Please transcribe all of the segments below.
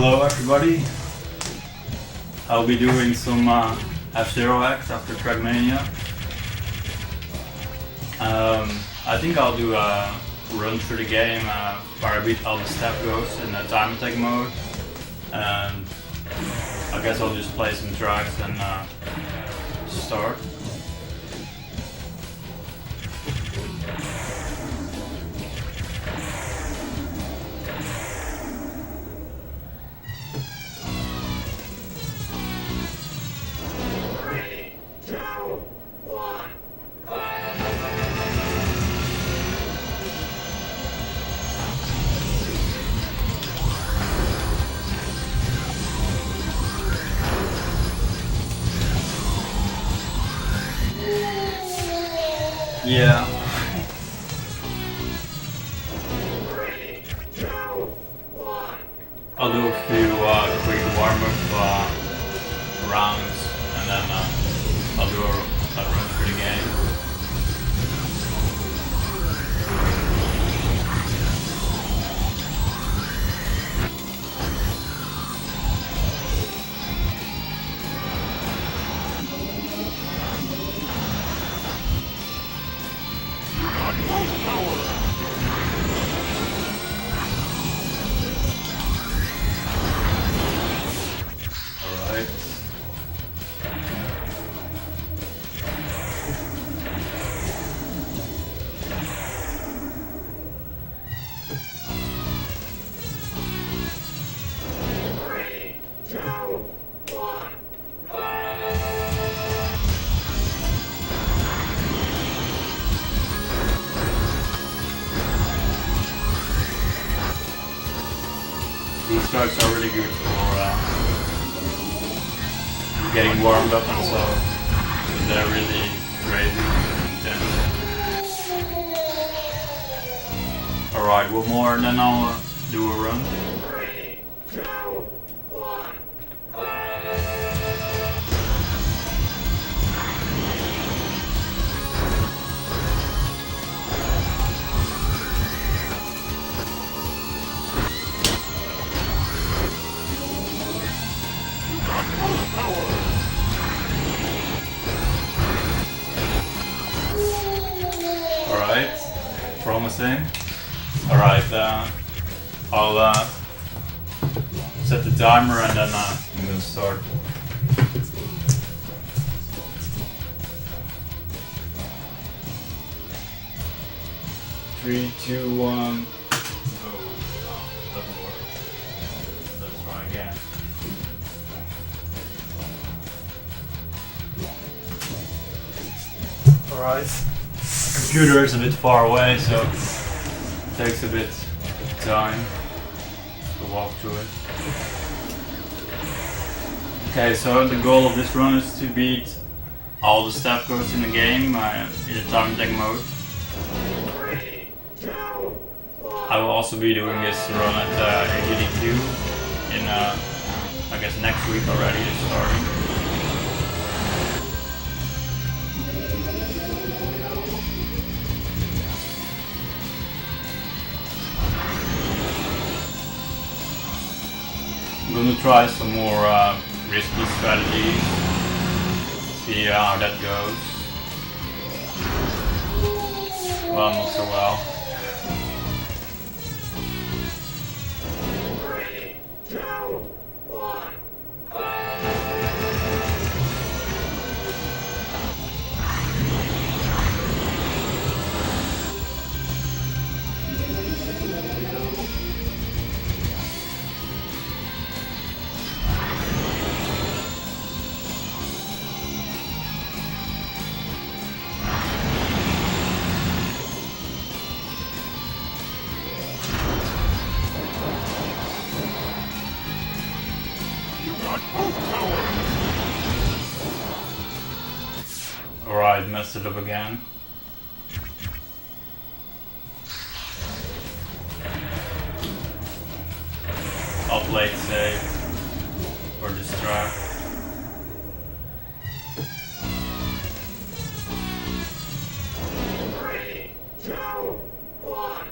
Hello everybody. I'll be doing some F0X after Trackmania. I think I'll do a run through the game where I beat all the step goes in the time attack mode. And I guess I'll just play some tracks and start. Yeah. 3, 2, 1. I'll do a few quick warm-up rounds and then I'll do a run through the game. These tracks are really good for getting warmed up and so they're really crazy intense. Alright, one more and then I'll do a run. 3, 2, 1. Alright, promising. Alright, I'll set the timer and then I'm gonna start. Three, two, one. Oh, doesn't work. Let's try again. Alright. Computer is a bit far away, so it takes a bit of time to walk through it. Okay, so the goal of this run is to beat all the step codes in the game in the time attack mode. 3, 2, 1. I will also be doing this run at AGDQ in I guess next week already is starting. I'm gonna try some more risky strategies, see how that goes. Well, not so well. 3, 2, 1. Alright, messed it up again. I'll play it safe for this track. 3, 2, 1.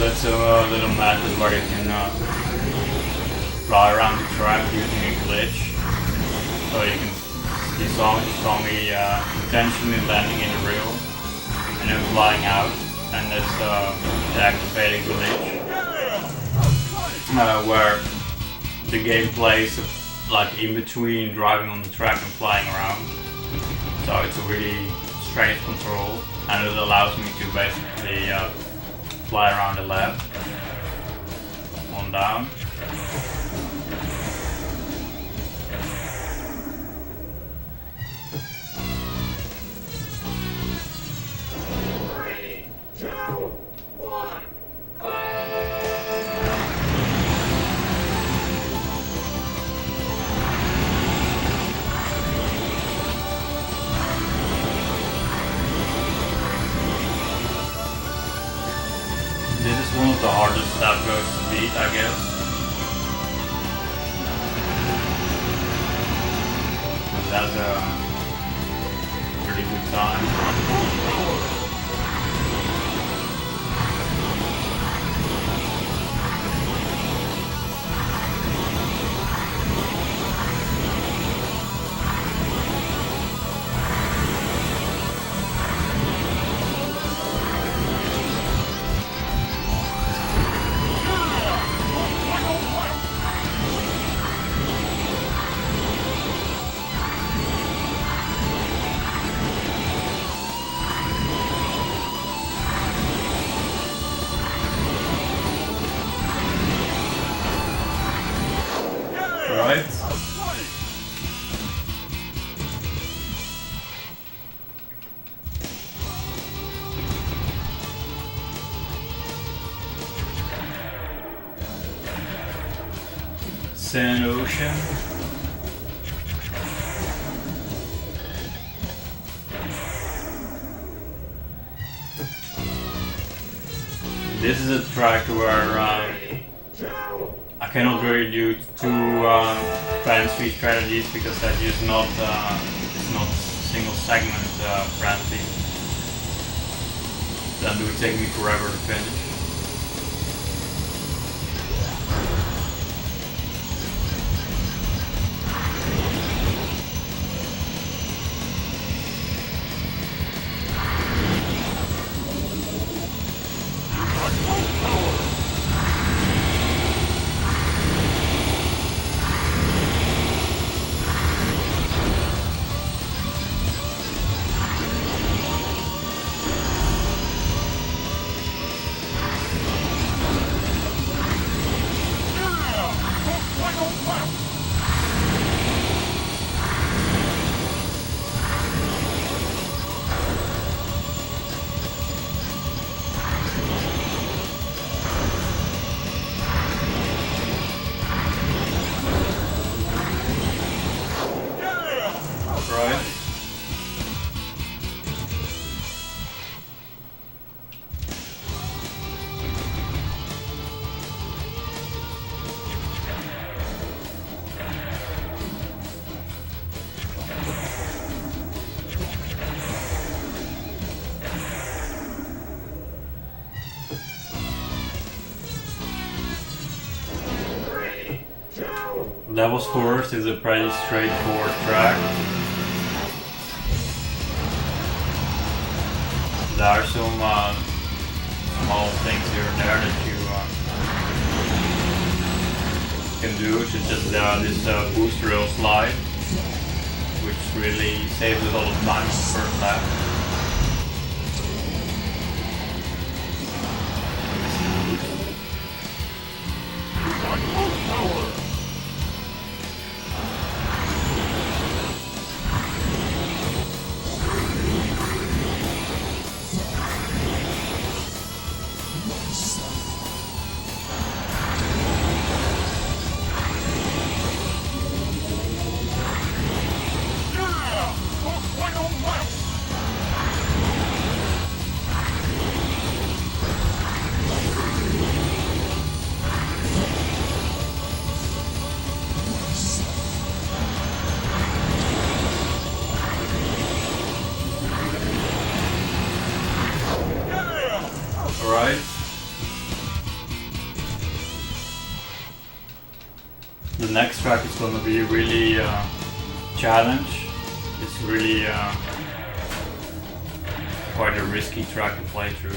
that's a little method where you can fly around the track using a glitch. So you saw me intentionally landing in the rail and then flying out, and that's the activated glitch where the game plays like in between driving on the track and flying around. So it's a really strange control, and it allows me to basically fly around the lab, one down. This is one of the hardest step goes to beat, I guess. That's a pretty good time. Right. Sand Ocean. This is a track where I cannot really do too fancy strategies because that is not it's not single segment friendly. That would take me forever to finish. Right. Levels Forest is a pretty straightforward track. There are some small things here and there that you can do, such as this boost rail slide, which really saves a lot of time on the first lap. The next track is gonna be really challenge. It's really quite a risky track to play through.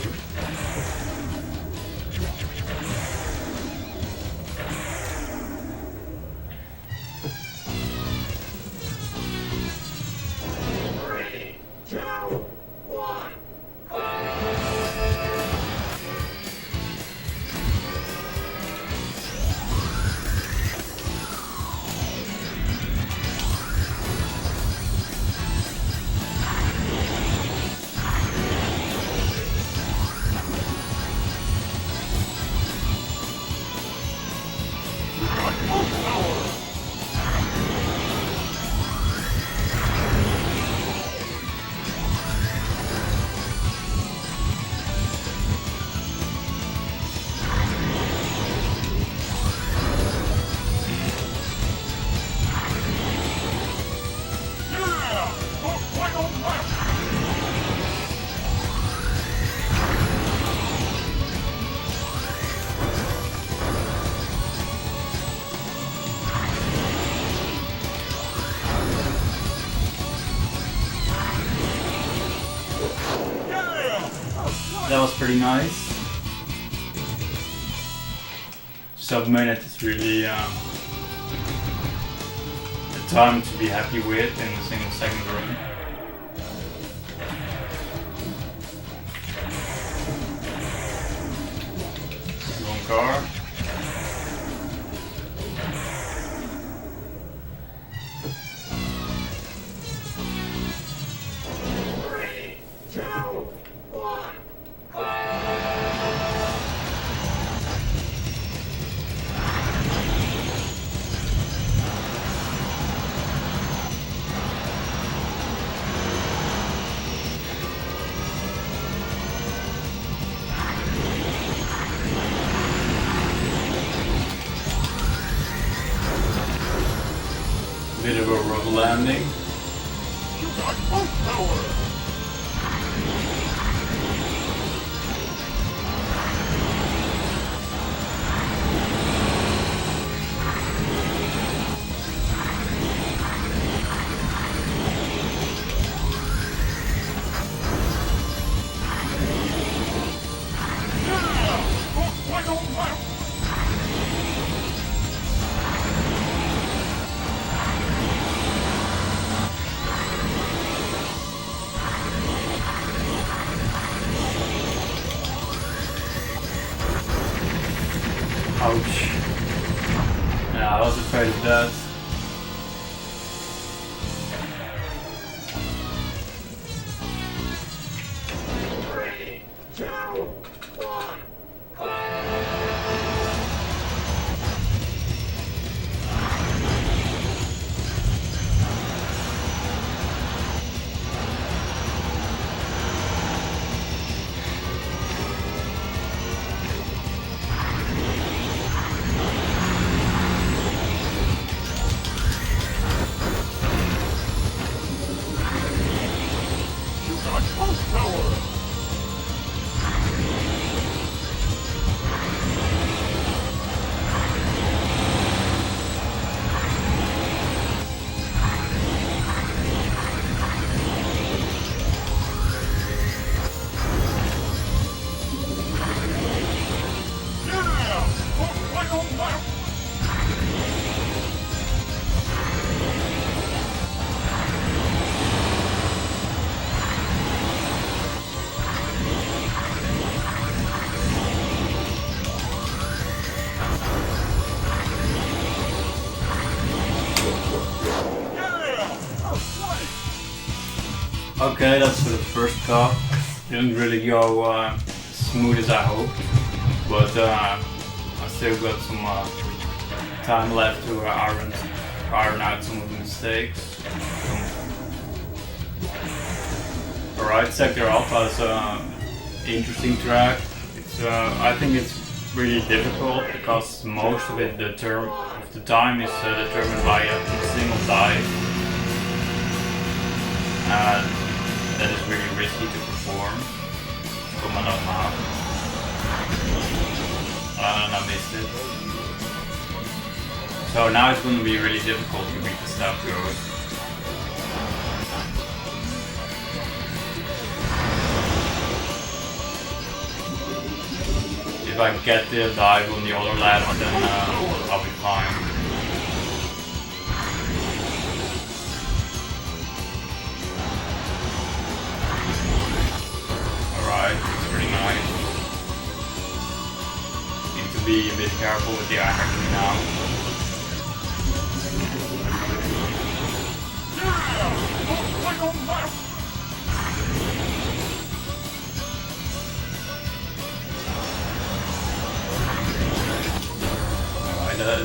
That was pretty nice. Sub-minute is really a time to be happy with in a single second run. Long car. Bit of a rough landing. You got full power! Ouch. Yeah, I was afraid of that. Three, two, one. Okay, that's for the first cup. Didn't really go as smooth as I hoped, but I still got some time left to iron out some of the mistakes. Alright, Sector Alpha is an interesting track. I think it's really difficult because most of it, the time is determined by a single dive. And that is really risky to perform from an up map. And I missed it. So now it's going to be really difficult to beat the step goes. If I get the dive on the other lap, then I'll be fine. Alright, it's pretty nice. Need to be a bit careful with the iron now.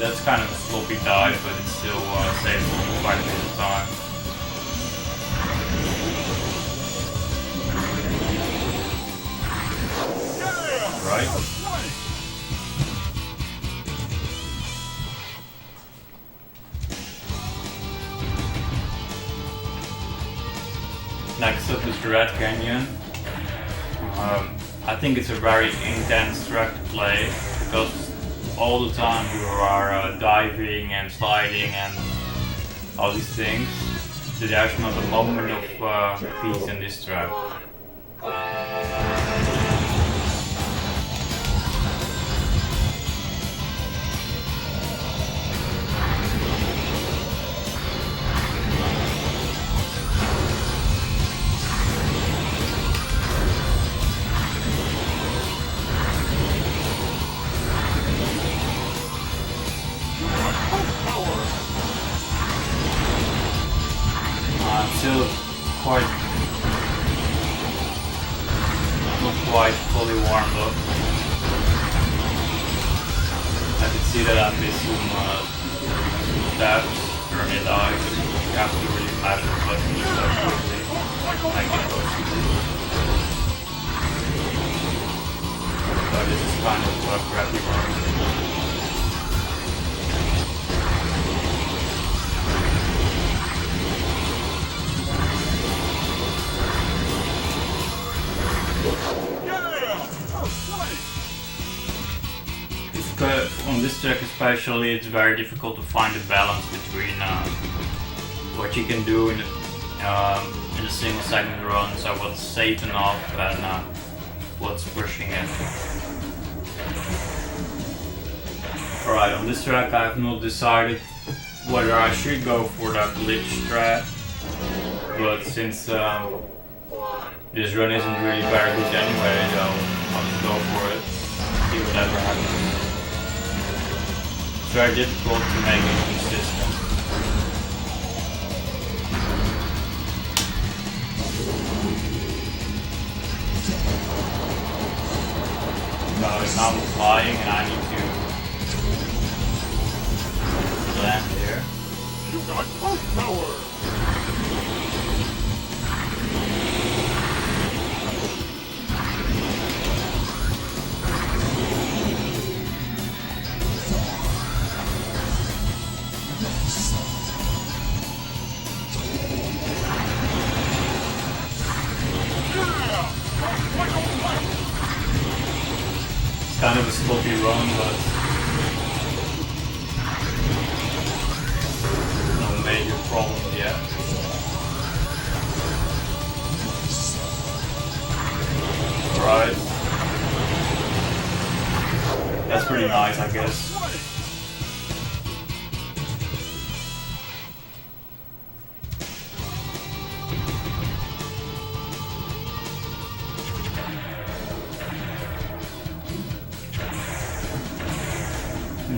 That's kind of a sloppy dive, but it still saves quite a bit of time. Right? Next up is the Red Canyon. I think it's a very intense track to play because all the time you are diving and sliding and all these things. So there's not a moment of peace in this track. Still not quite fully warmed up. I can see that I missed some steps during the dive. You have to really mash the button so quickly. I get those two. So this is kind of crappy work. On this track especially, it's very difficult to find a balance between what you can do in a single segment run, so what's safe enough and what's pushing it. Alright, on this track I have not decided whether I should go for that glitch strat, but since this run isn't really very good anyway, so I'll just go for it, see whatever happens. It's very difficult to make it consistent. So now I'm flying and I need to land here. You got both power! Kind of a sloppy run, but no major problem yet. Alright. That's pretty nice, I guess.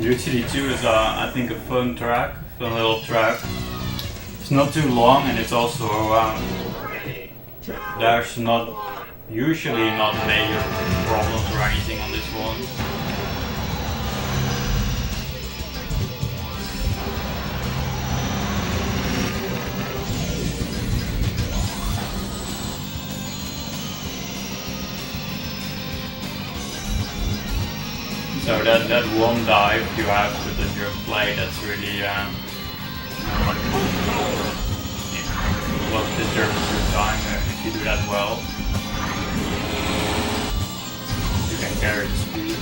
UCD2 is I think a fun little track. It's not too long and it's also there's usually not major problems or anything on this one. So that one dive you have with the jerk play, that's really what determines your time if you do that well. You can carry the speed.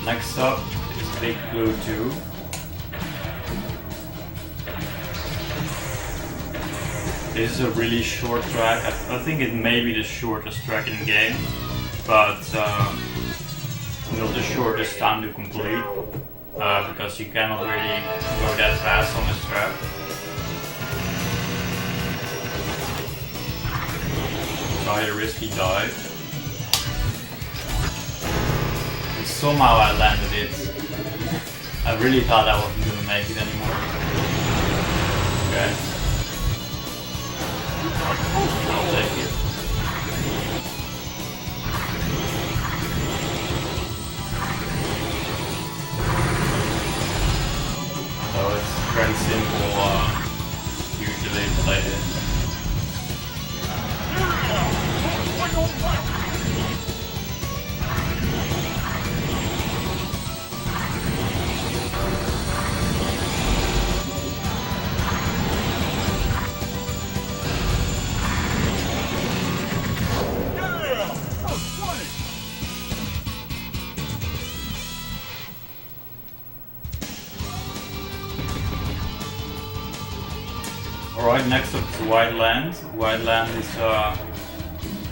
Next up is Big Blue 2. This is a really short track. I think it may be the shortest track in the game, but not the shortest time to complete, because you cannot really go that fast on this track. So I had a risky dive. And somehow I landed it. I really thought I wasn't gonna make it anymore. Okay. I'll take it. So it's very simple, usually play it. Alright, next up is White Land. White Land is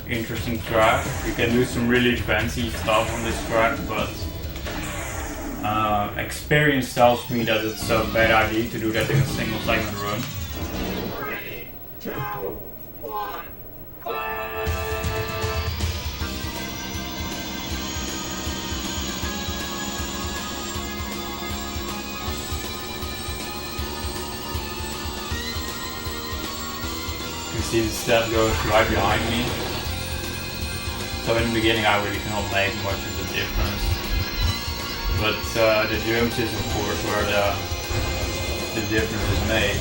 interesting track. You can do some really fancy stuff on this track, but experience tells me that it's a bad idea to do that in a single segment run. 3, 2, 1. You see the step goes right behind me. So in the beginning I really cannot make much of a difference. But the jumps is of course where the difference is made.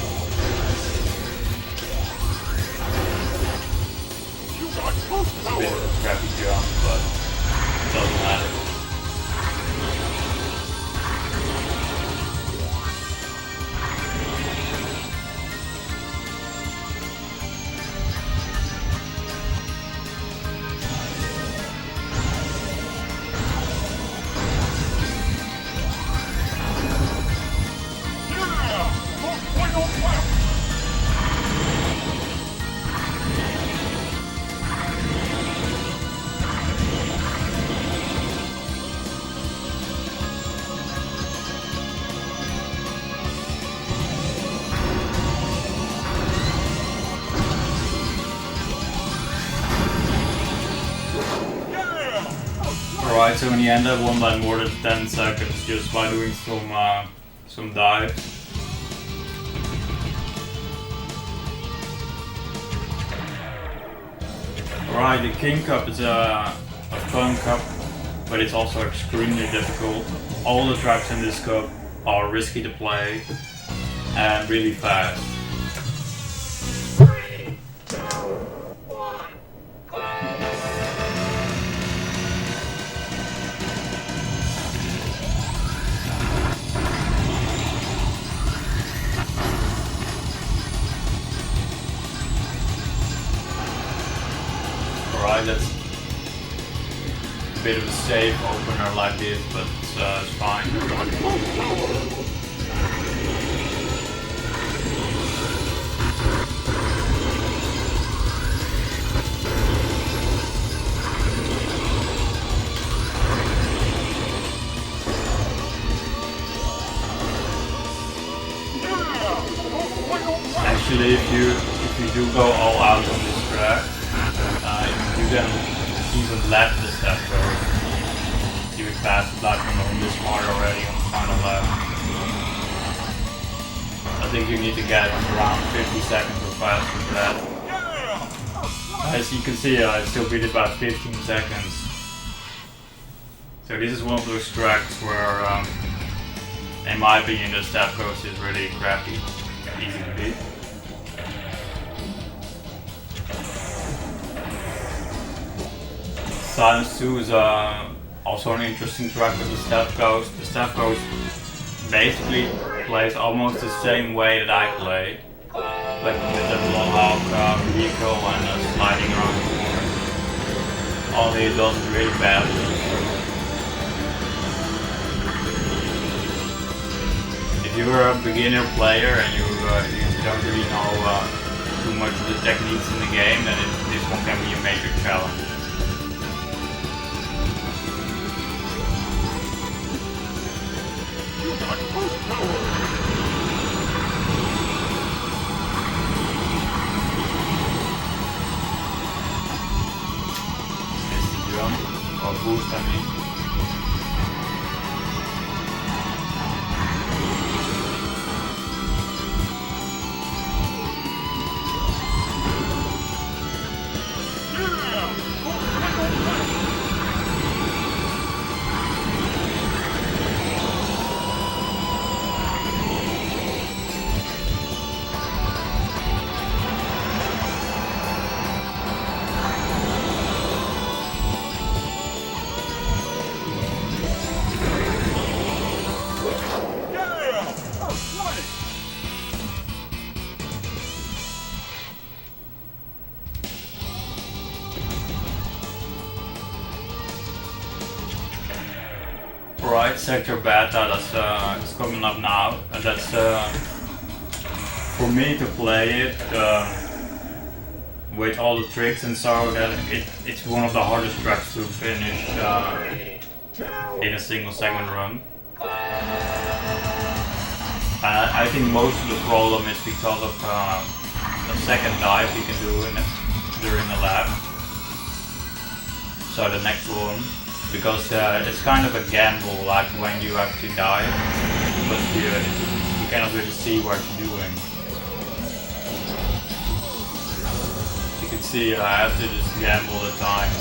It's a bit of a crappy jump, but it doesn't matter. Alright, so in the end I won by more than 10 seconds just by doing some dives. Alright, the King Cup is a fun cup, but it's also extremely difficult. All the tracks in this cup are risky to play and really fast. 3, 2, 1. Alright, that's a bit of a safe opener like this, but it's fine. Actually, if you do go all out on this track, you can even let the step go. You would pass the platform on this part already on the final lap. I think you need to get around 50 seconds or faster for that. As you can see, I still beat it by 15 seconds. So this is one of those tracks where, in my opinion, the step coast is really crappy, easy to beat. Silence 2 is also an interesting track with the step coast. The step coast basically plays almost the same way that I played, like with that long hawk vehicle and sliding around the corner. Only it does it really badly. if you're a beginner player and you don't really know too much of the techniques in the game, then this one can be a major challenge. You got boost power! Or boost, I mean. Right, sector beta, that's coming up now. And that's for me to play it with all the tricks and so. That it's one of the hardest tracks to finish in a single segment run. I think most of the problem is because of the second dive you can do during the lap. So the next one. Because it's kind of a gamble, like when you have to dive, but you cannot really see what you're doing. As you can see, I have to just gamble the time,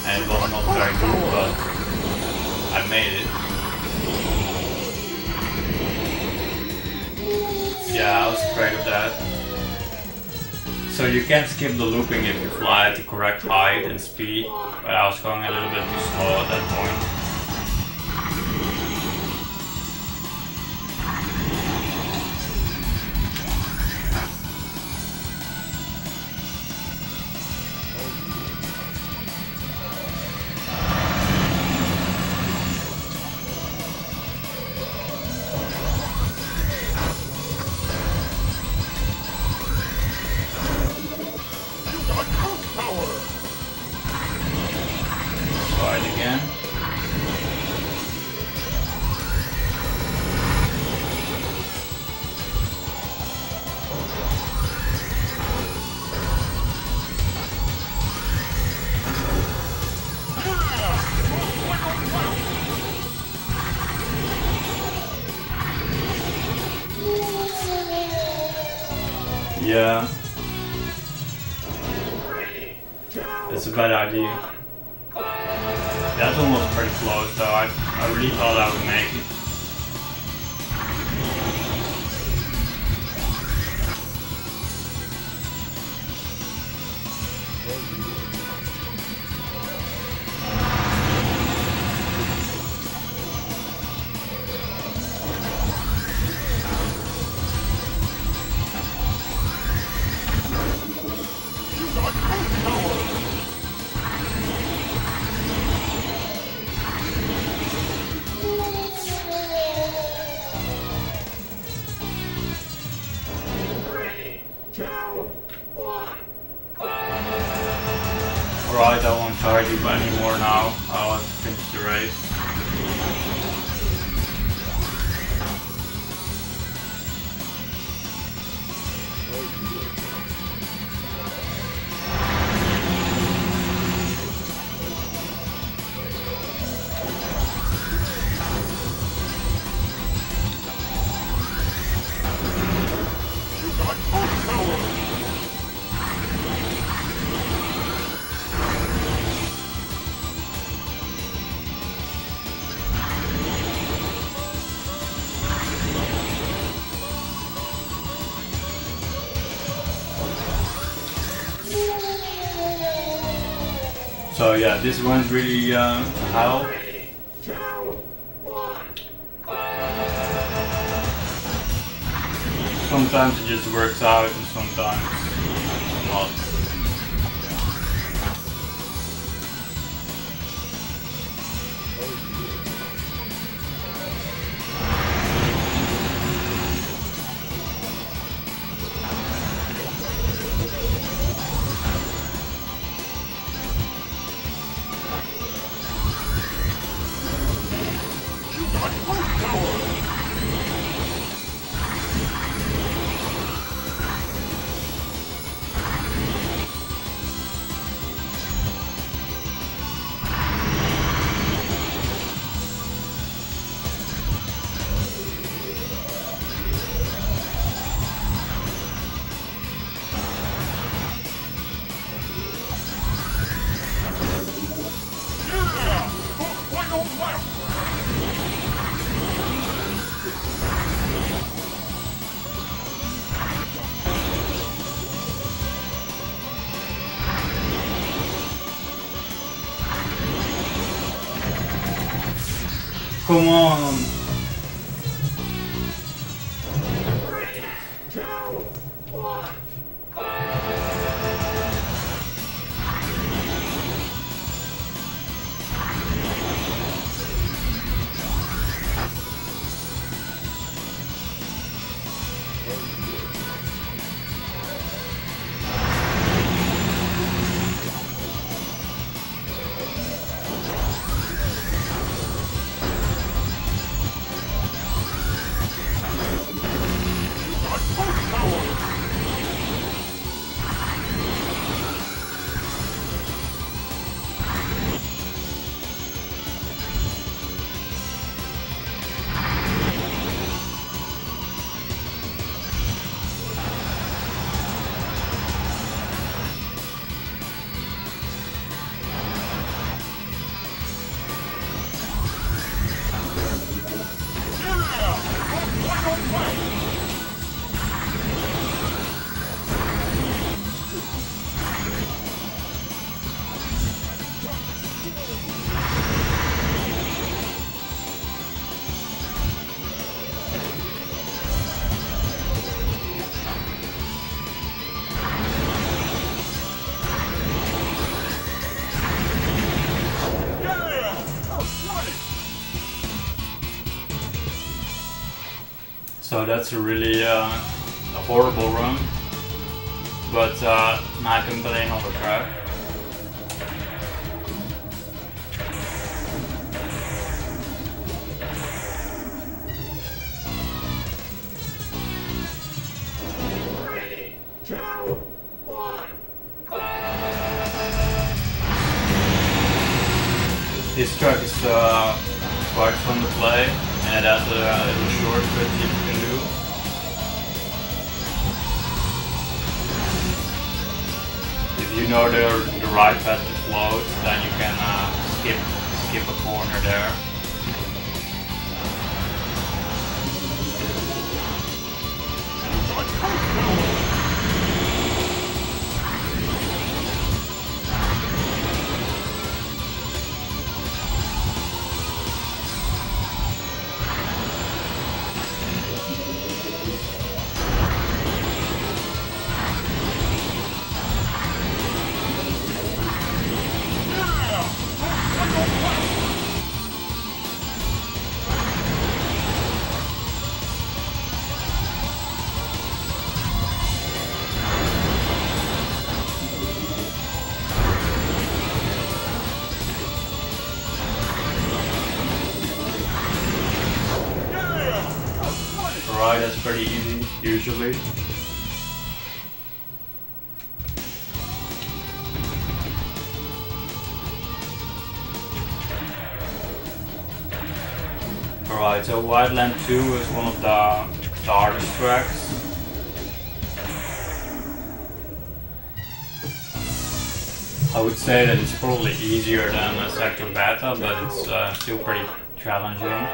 and it was not very good, but I made it. Yeah, I was afraid of that. So you can skip the looping if you fly at the correct height and speed, but I was going a little bit too slow at that point. Again. Yeah. It's a bad idea. That one was pretty close though, I really thought I would make it. Alright, I won't charge you anymore now. I'll have to finish the race. So yeah, this went really hell. Sometimes it just works out and sometimes not. Come on! 3, 2, 1. So that's a really a horrible run, but I can play on the track. This track is quite fun to play, and it has a little shortcut you can do. If you know the right path to float, then you can skip a corner there. Right, that's pretty easy, usually. Alright, so Wildland 2 is one of the hardest tracks. I would say that it's probably easier than Sector Beta, but it's still pretty challenging.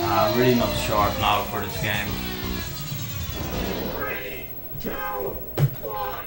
I'm really not sharp now for this game. 3, 2, 1.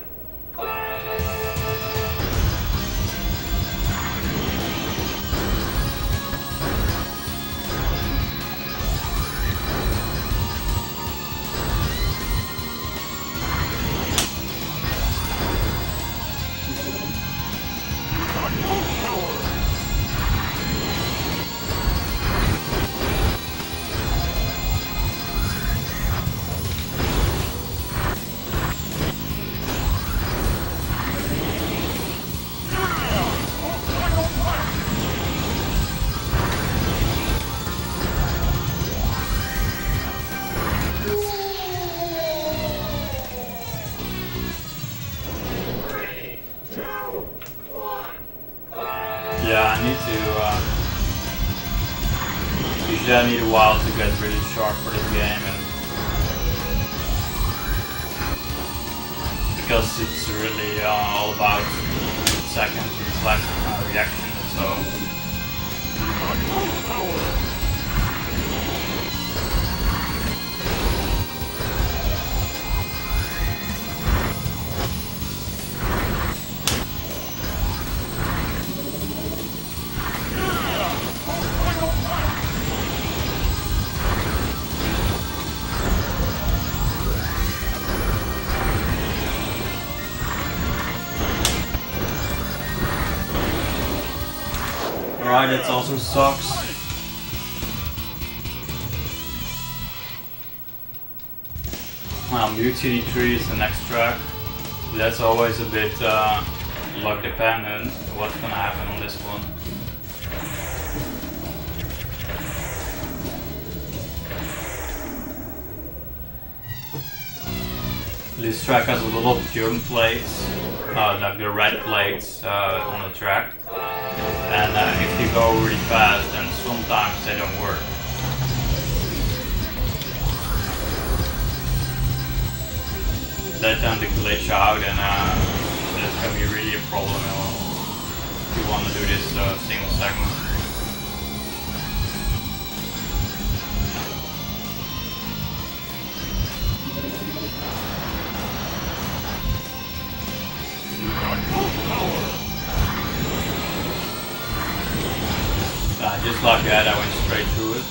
Yeah, I need to. Usually, I need a while to get really sharp for this game, and because it's really all about seconds reflex reaction, so. Alright, it also sucks. Mutiny 3 is the next track. That's always a bit luck dependent. What's gonna happen on this one? This track has a lot of jump plates, like the red plates on the track. And if you go really fast, then sometimes they don't work. They tend to glitch out, and that's gonna be really a problem if you want to do this single segment. Just like that, I went straight through it.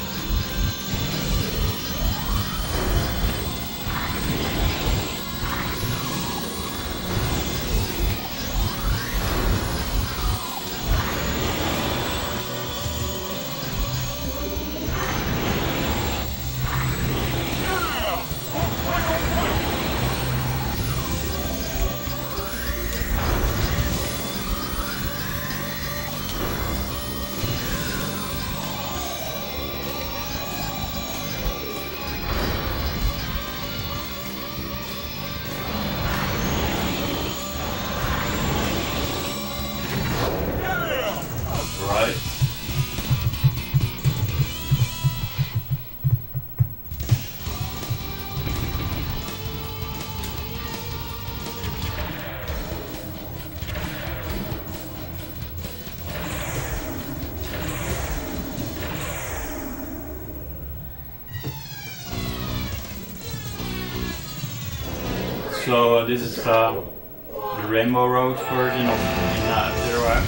So this is the Rainbow Road version of F-Zero X.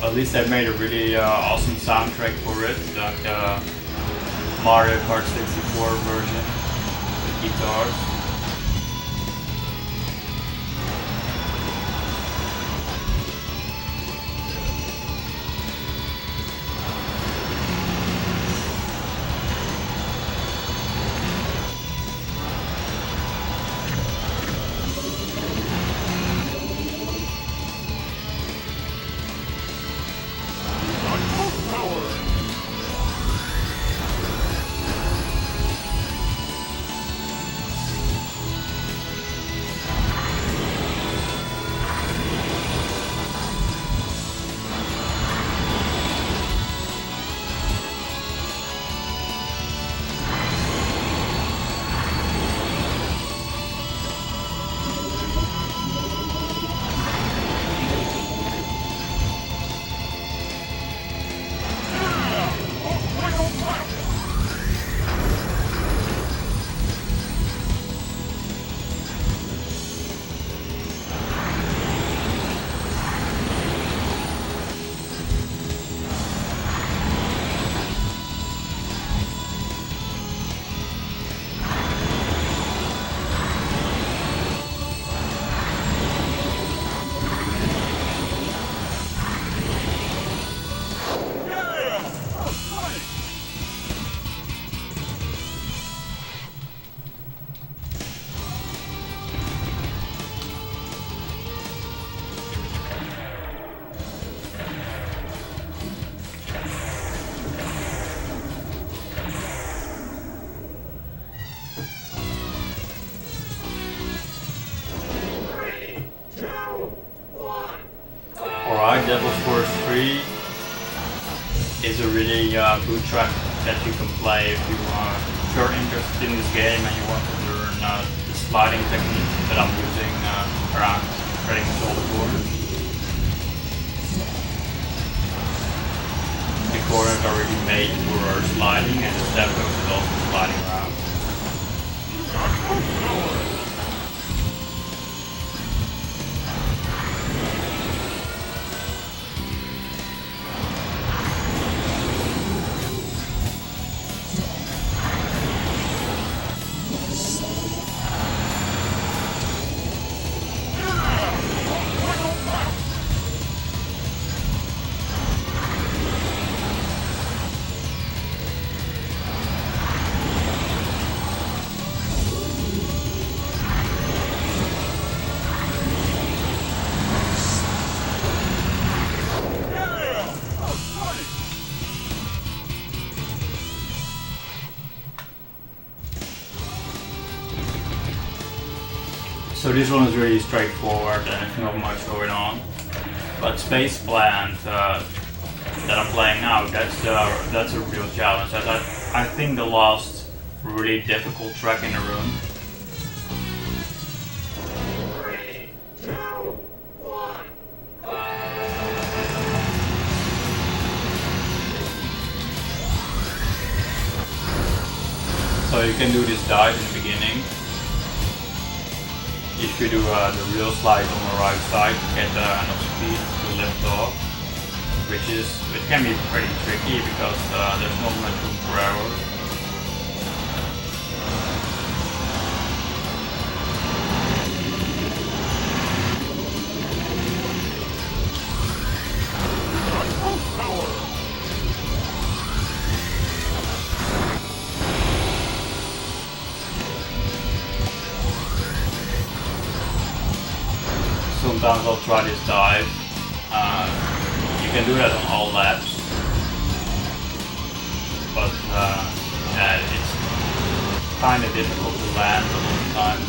At least they made a really awesome soundtrack for it, like Mario Kart 64 version with guitars. Devil's Force 3 is a really good track that you can play if you're interested in this game and you want to learn the sliding technique that I'm using around pretty much all the corners. The corners are already made for sliding, and the step goes is also sliding around. So this one is really straightforward and there's not much going on. But Space Plant that I'm playing now, that's a real challenge. I think the last really difficult track in the room. 3, 2, 1. So you can do this dive in the beginning. If you do the real slide on the right side, get enough speed to lift off, which can be pretty tricky because there's not much room for error. Sometimes I'll try this dive. You can do that on all laps, but yeah, it's kind of difficult to land a lot of times.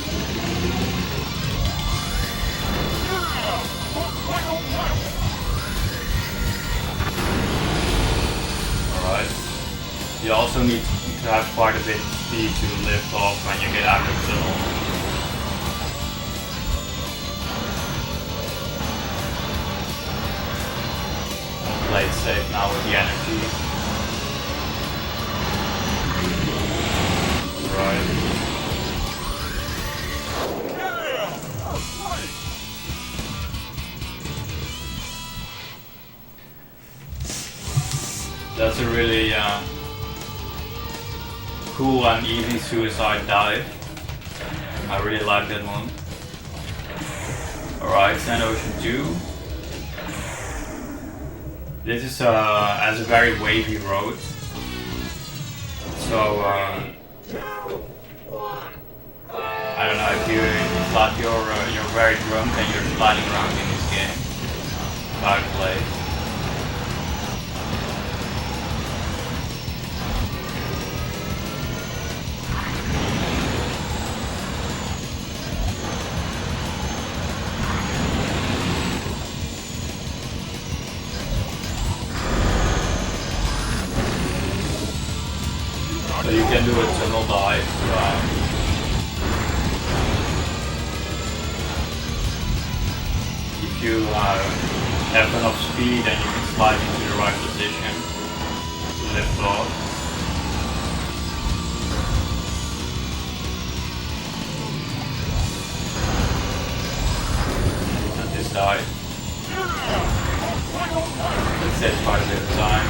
Alright. You also need to have quite a bit of speed to lift off when you get out of the tunnel. Play it safe now with the energy. Right. That's a really cool and easy suicide dive. I really like that one. Alright, Sand Ocean 2. This is has a very wavy road, so I don't know if it's like you're very drunk and you're sliding around in this game. How to play. So you can do a tunnel dive. If you have enough speed and you can slide into the right position to lift off. And this dive. It saves quite a bit of time.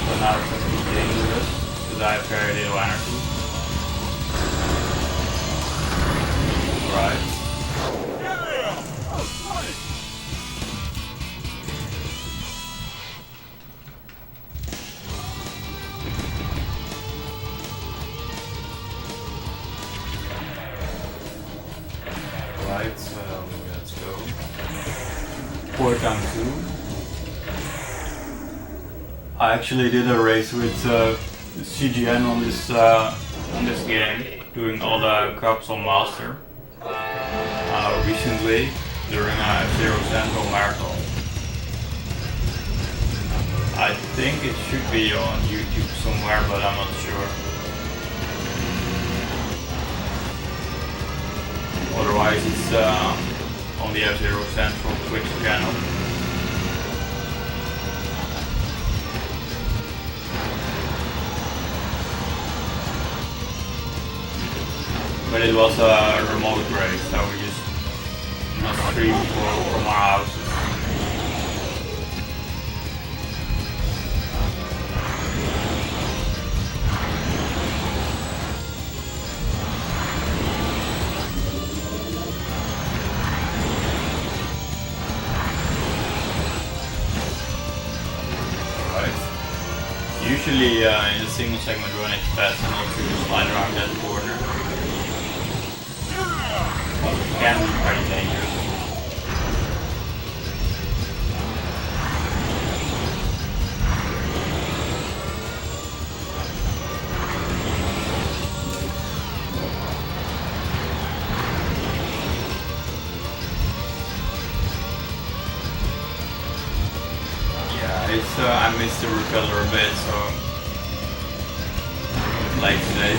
But now it's going to be dangerous because I have very little energy. Right. Right, so let's go. Port down 2. I actually did a race with CGN on this game, doing all the cups on Master recently during a Zero Central Marathon. I think it should be on YouTube somewhere, but I'm not sure. Otherwise, it's on the F-Zero Central Twitch channel. But it was a remote race, so we just streamed from our houses. Right. Usually in a single segment run it's fast enough to slide around that corner. It can be pretty dangerous. I missed the repeller a bit, so it's late today.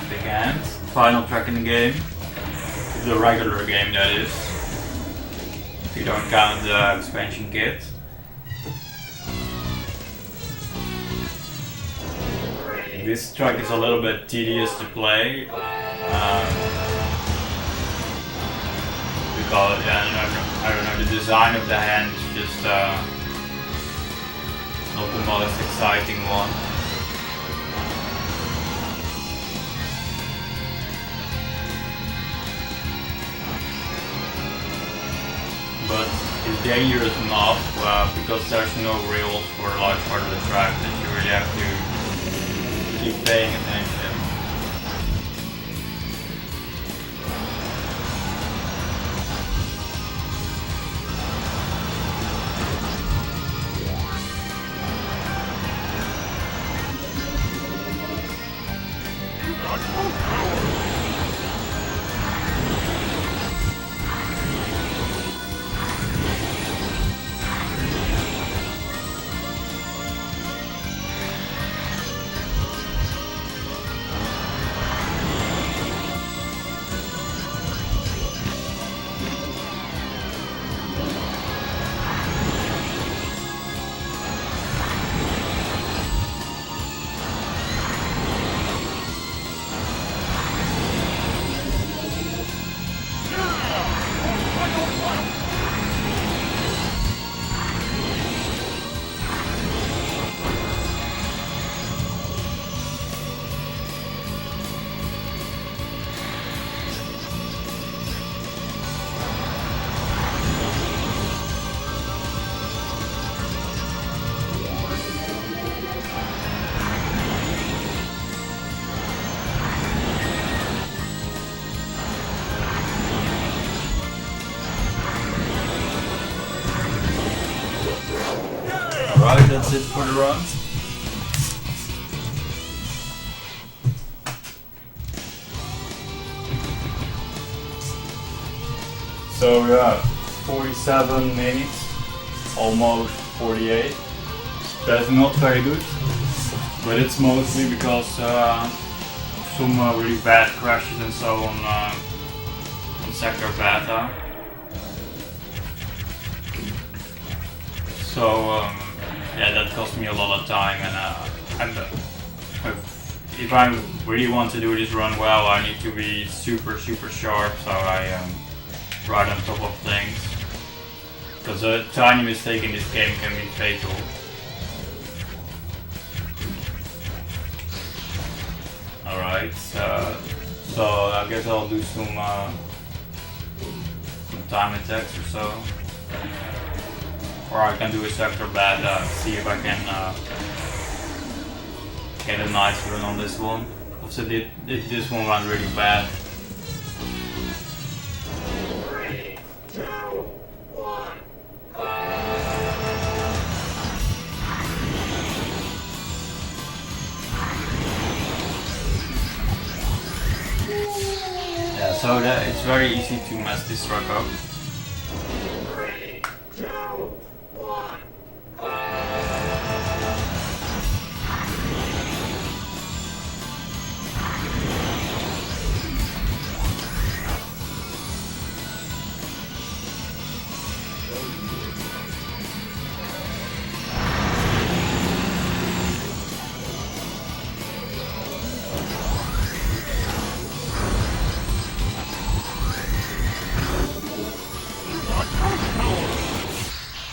Big hand. Final track in the game. The regular game, that is. If you don't count the expansion kit. This track is a little bit tedious to play. Because I don't know, the design of the hand is just not the most exciting one. But it's dangerous enough because there's no rails for a large part of the track that you really have to keep paying attention. Alright, that's it for the run. So yeah, 47 minutes, almost 48. That's not very good, but it's mostly because some really bad crashes and so on Sector Beta. So yeah, that cost me a lot of time, and if I really want to do this run well, I need to be super sharp, so I right on top of things, because a tiny mistake in this game can be fatal. Alright, so I guess I'll do some time attacks or so. Or I can do a sector beta, see if I can get a nice run on this one. Also, this one went really bad. 3, 2, 1. Yeah, so it's very easy to mess this truck up. 3, 2, 1.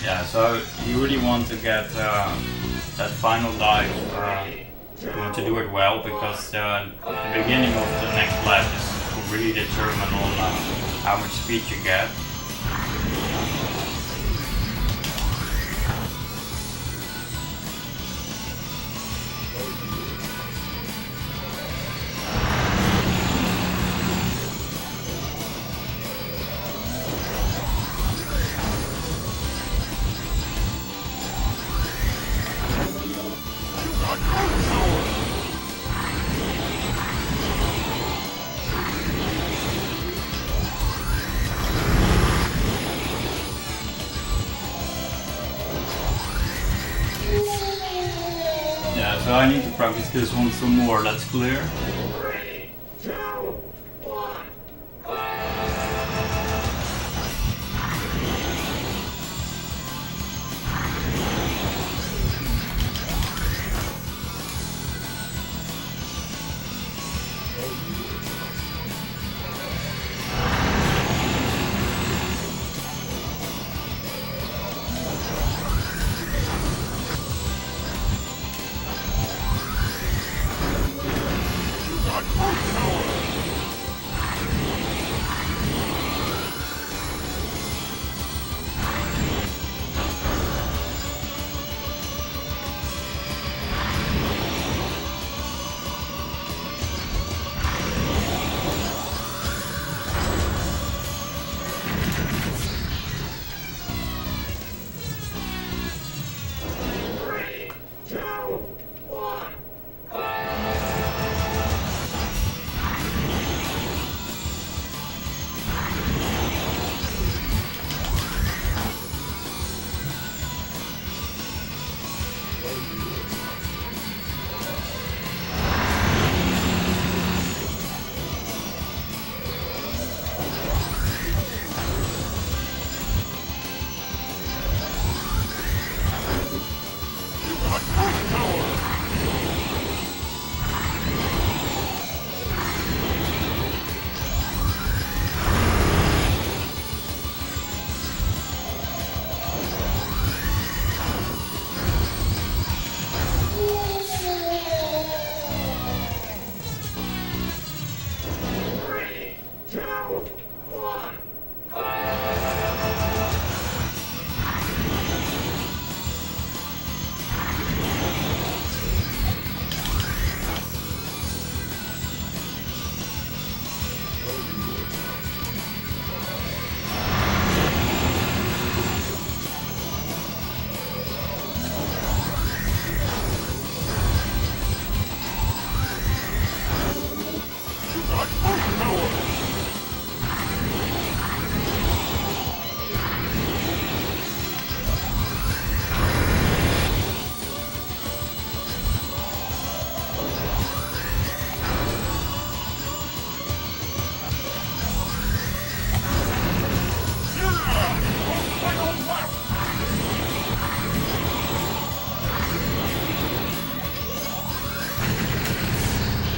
Yeah, so you really want to get that final dive, you want to do it well, because the beginning of the next lap is really determine on how much speed you get. I need to practice this one some more, that's clear. 3, 2, 1.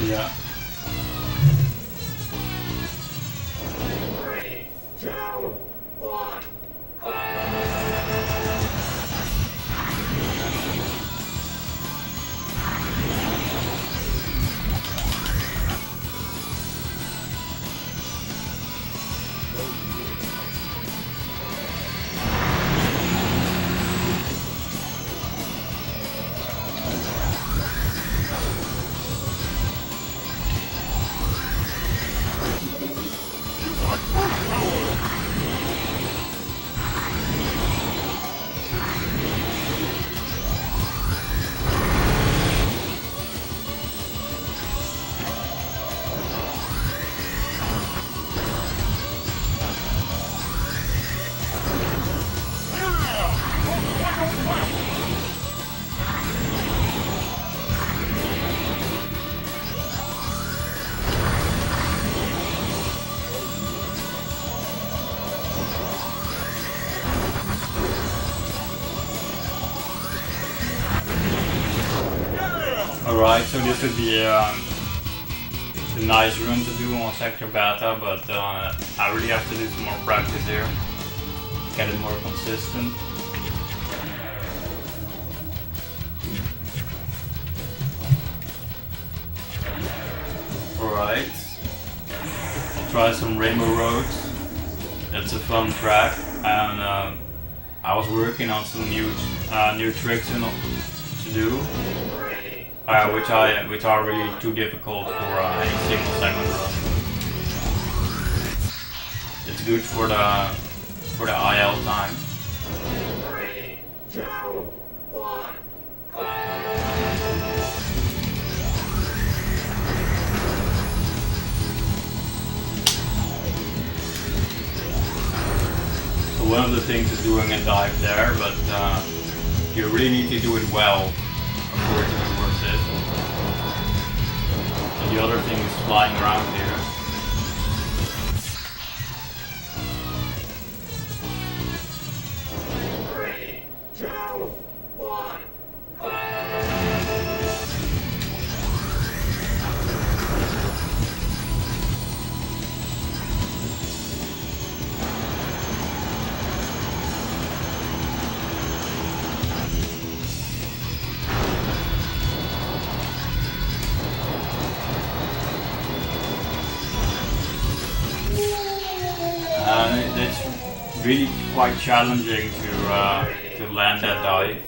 Yeah. 3, 2, 1. Alright, so this would be a nice run to do on Sector Beta, but I really have to do some more practice here. Get it more consistent. Alright. I'll try some Rainbow Roads. That's a fun track, and I was working on some new tricks to do. Which are really too difficult for any single segment run. It's good for the IL time. 3, 2, 1. So one of the things is doing a dive there, but you really need to do it well before it is worth it. the other thing is flying around here. It's really quite challenging to land that dive.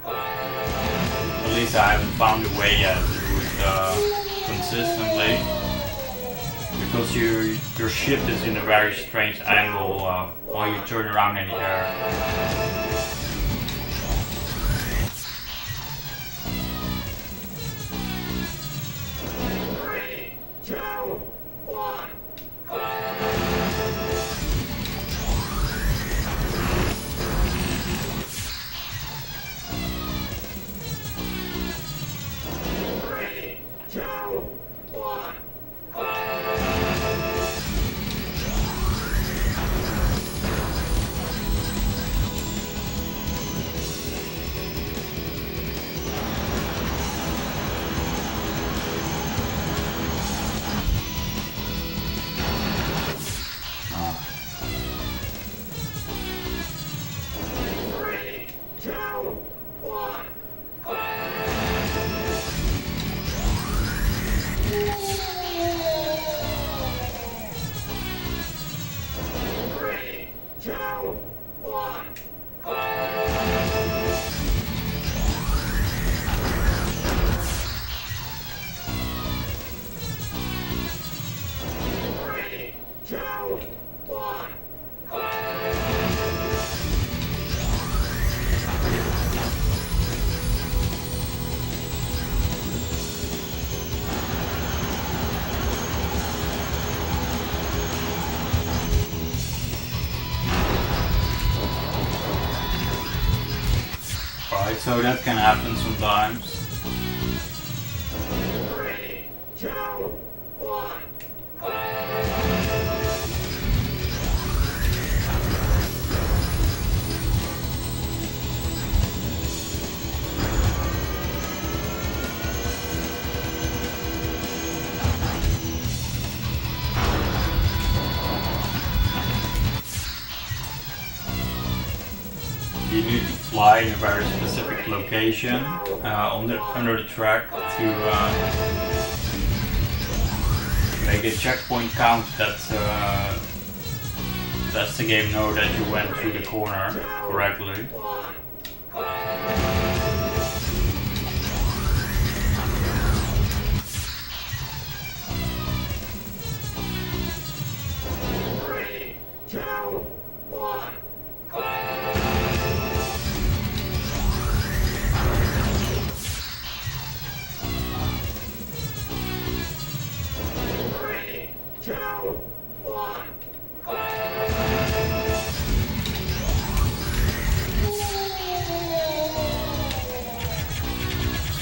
At least I haven't found a way yet to do it consistently, because your ship is in a very strange angle while you turn around in the air. Right, so that can happen sometimes. 3, 2, 1. You need to fly in a very specific location under the track to make a checkpoint count that lets the game know that you went through the corner correctly.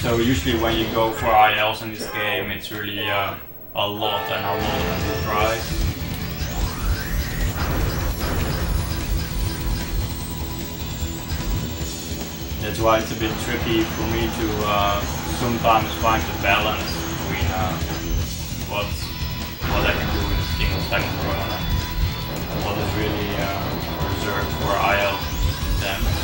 So usually when you go for ILs in this game, it's really a lot and a lot of tries. That's why it's a bit tricky for me to sometimes find the balance between what I can do in a single second run and what is really reserved for IL attempts.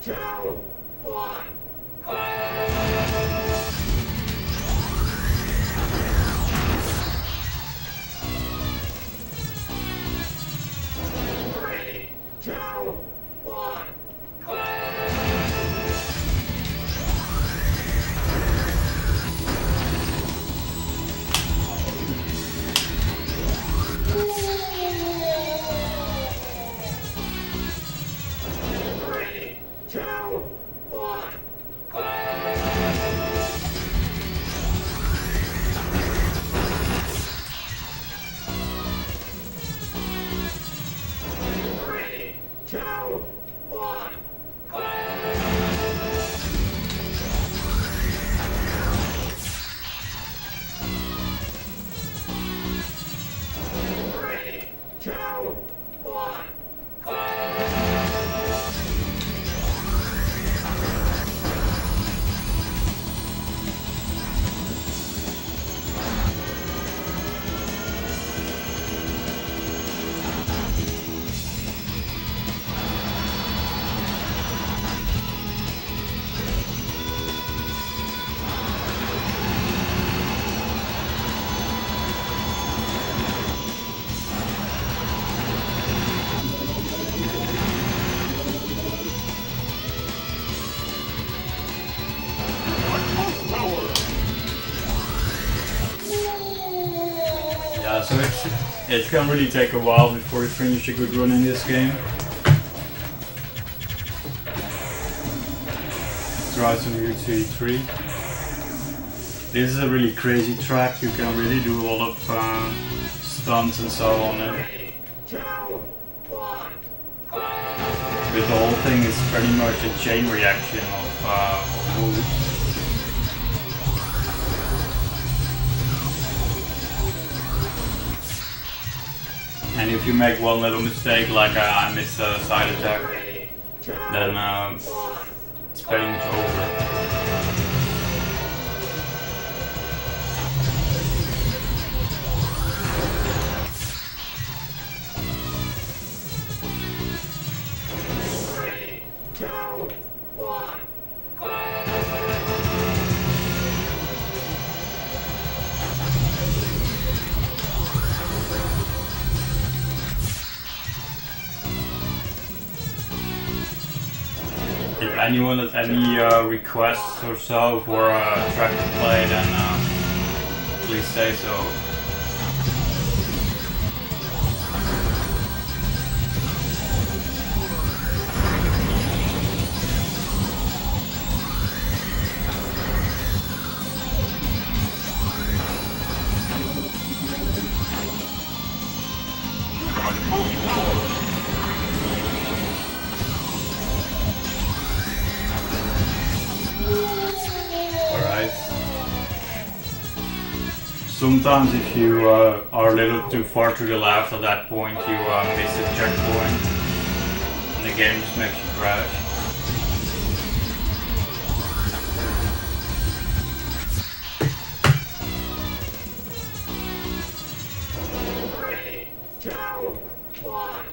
2, 1. Three, two, one. Three, two, one. Three, two, one. Three, two, one. Yeah, so it can really take a while before you finish a good run in this game. Try some UT3. This is a really crazy track. You can really do a lot of stunts and so on it. But the whole thing is pretty much a chain reaction of moves. And if you make one little mistake, like I missed a side attack, then it's pretty much over. Three, two, one. If anyone has any requests or so for a track to play, then please say so. Sometimes if you are a little too far to the left at that point, you miss a checkpoint and the game just makes you crash. Three, two, one.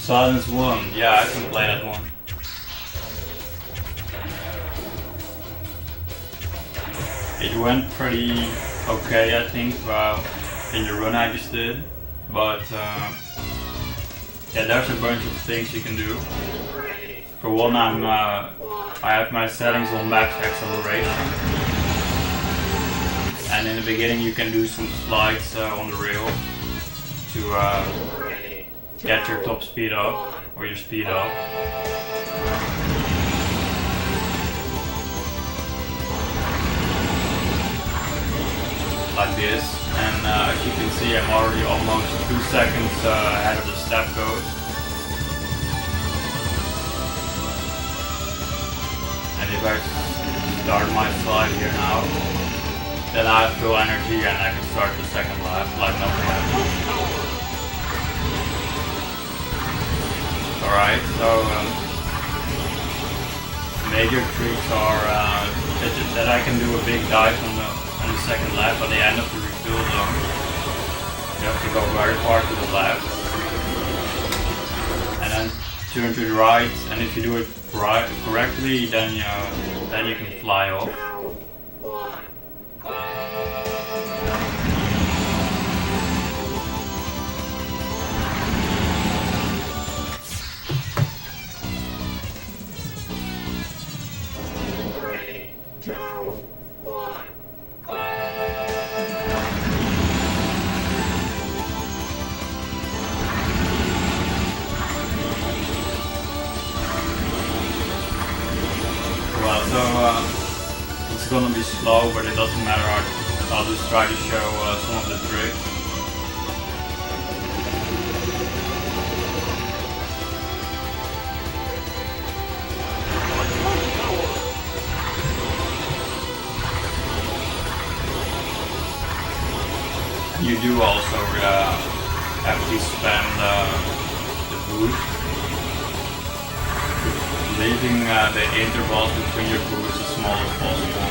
Silence 1, yeah, I can play that one. It went pretty okay, I think, in the run I just did. But yeah, there's a bunch of things you can do. For one, I have my settings on max acceleration. And in the beginning you can do some slides on the rail to get your top speed up, or your speed up. Like this, and as you can see I'm already almost 2 seconds ahead of the step goes. And if I start my slide here now, then I have full energy and I can start the second lap like nothing happened. Alright, so major tricks are that I can do a big dive on the second lap at the end of the refill zone. You have to go very far to the left, and then turn to the right. And if you do it correctly, then you can fly off. It's gonna be slow, but it doesn't matter. I'll just try to show some of the tricks. You do also have to spam the boost, leaving the intervals between your boosts as small as possible.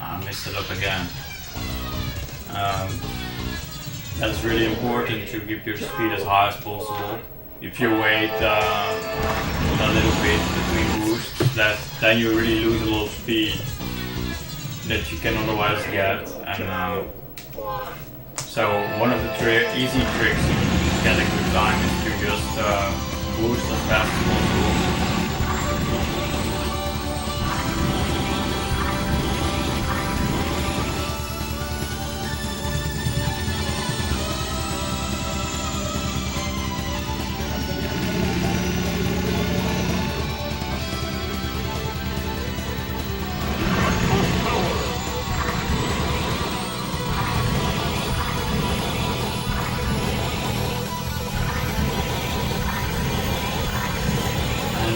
I messed it up again. That's really important to keep your speed as high as possible. If you wait a little bit between boosts, then you really lose a lot of speed that you can otherwise get. And so one of the easy tricks to get a good time is to just boost as fast as possible.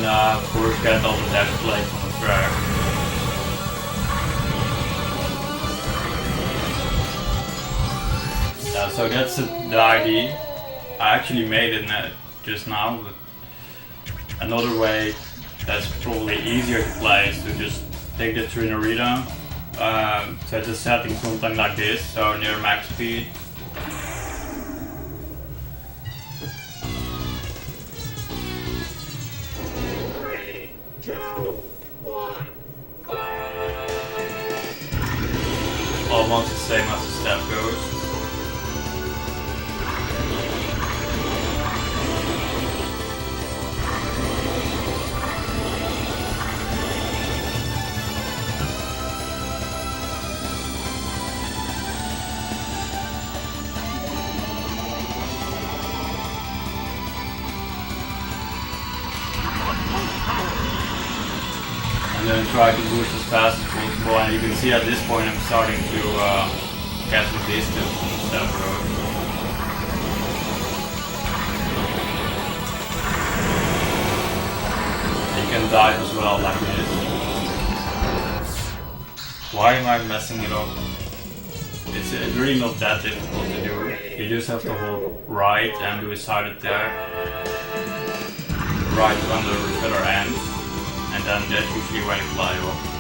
Of course, get all the dash plates on the track. So that's the ID. I actually made it just now, but another way that's probably easier to play is to just take the Trinarita, set the setting something like this, so near max speed. Almost the same as the step goes. And then try to boost as fast as possible, and you can see at this point I'm starting to get some distance on the step road. You can dive as well like this. Why am I messing it up? It's really not that difficult to do. You just have to hold right and do a sided there. Right on the refiller end. And then that's usually when you fly off.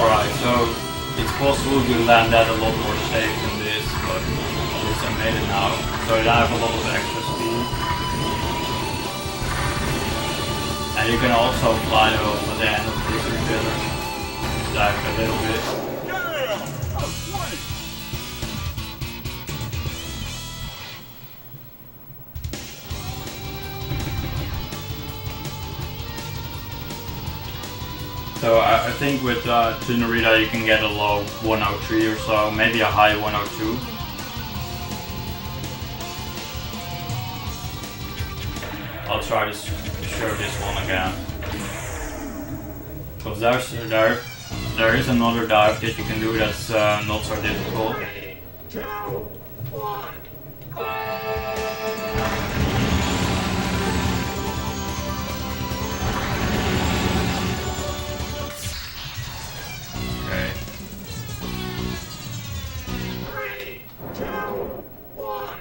Alright, so it's possible to land that a lot more safe than this, but at least I made it now. So I have a lot of extra speed. And you can also fly off at the end of this refiller. Dive a little bit. So I think with Tunerita you can get a low 103 or so, maybe a high 102. I'll try to show this one again. Because there is another dive that you can do that's not so difficult. 2, 1. Okay. 3, 2, 1.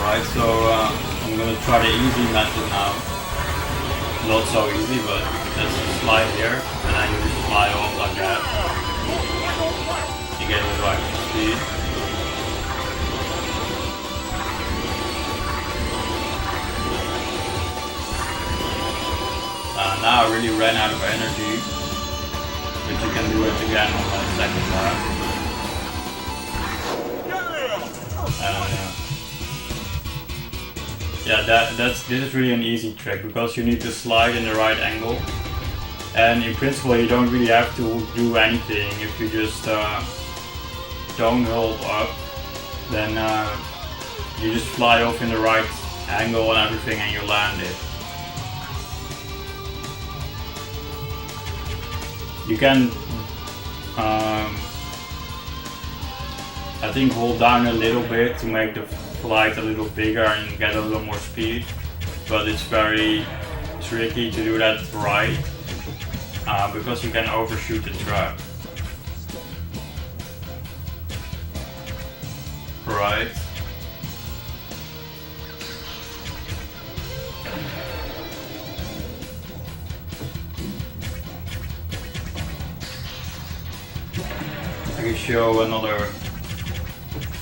Alright, so I'm gonna try the easy method now. Not so easy, but let's slide here, and then you just fly off like that. You get a little extra speed. Now I really ran out of energy, but you can do it again on my second lap. Yeah, this is really an easy trick because you need to slide in the right angle, and in principle you don't really have to do anything. If you just don't hold up, then you just fly off in the right angle and everything, and you land it. You can, I think, hold down a little bit to make the flight a little bigger and get a little more speed, but it's very tricky to do that right, because you can overshoot the track. Right. I can show another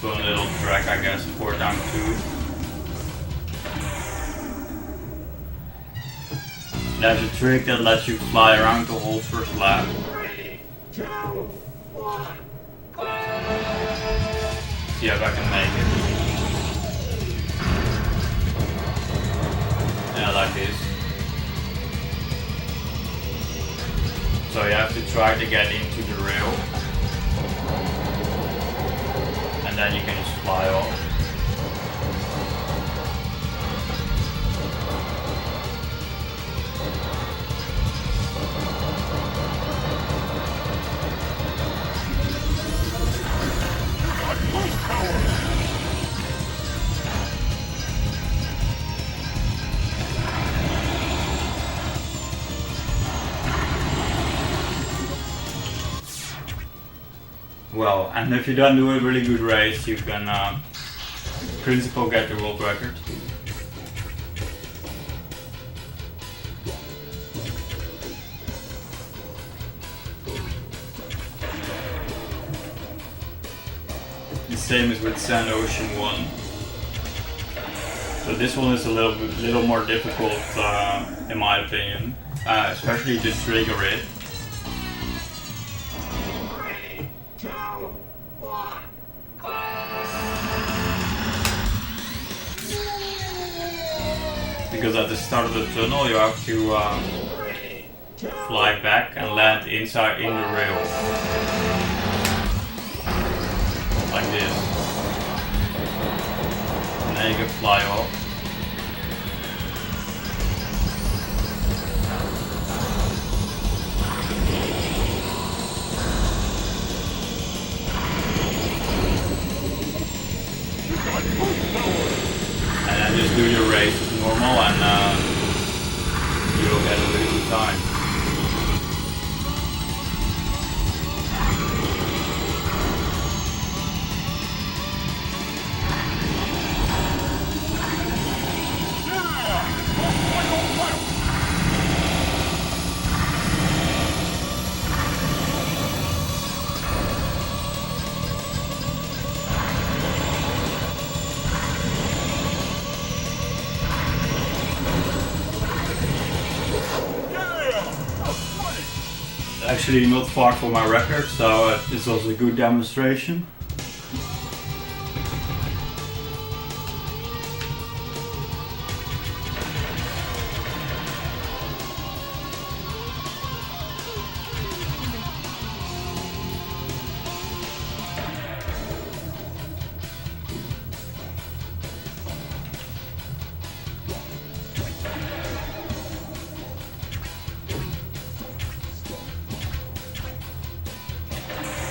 fun little track, I guess, for down 2. There's a trick that lets you fly around the whole first lap. 3, 2, 1. See if I can make it. Yeah, like this. So you have to try to get into the rail, and then you can just fly off. Well, and if you don't do a really good race, you can, in principle, get the world record. The same as with Sand Ocean 1. So this one is a little more difficult, in my opinion, especially to trigger it. 3, 2, 1. Because at the start of the tunnel you have to 3, 2, fly back and land inside in the rail. Like this. And then you can fly off. And then just do your race as normal, and you'll get a really good time. actually not far from my record, so this was a good demonstration.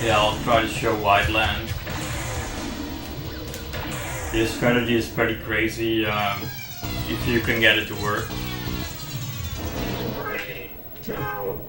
Yeah, I'll try to show wide land. This strategy is pretty crazy if you can get it to work. 3, 2, 1.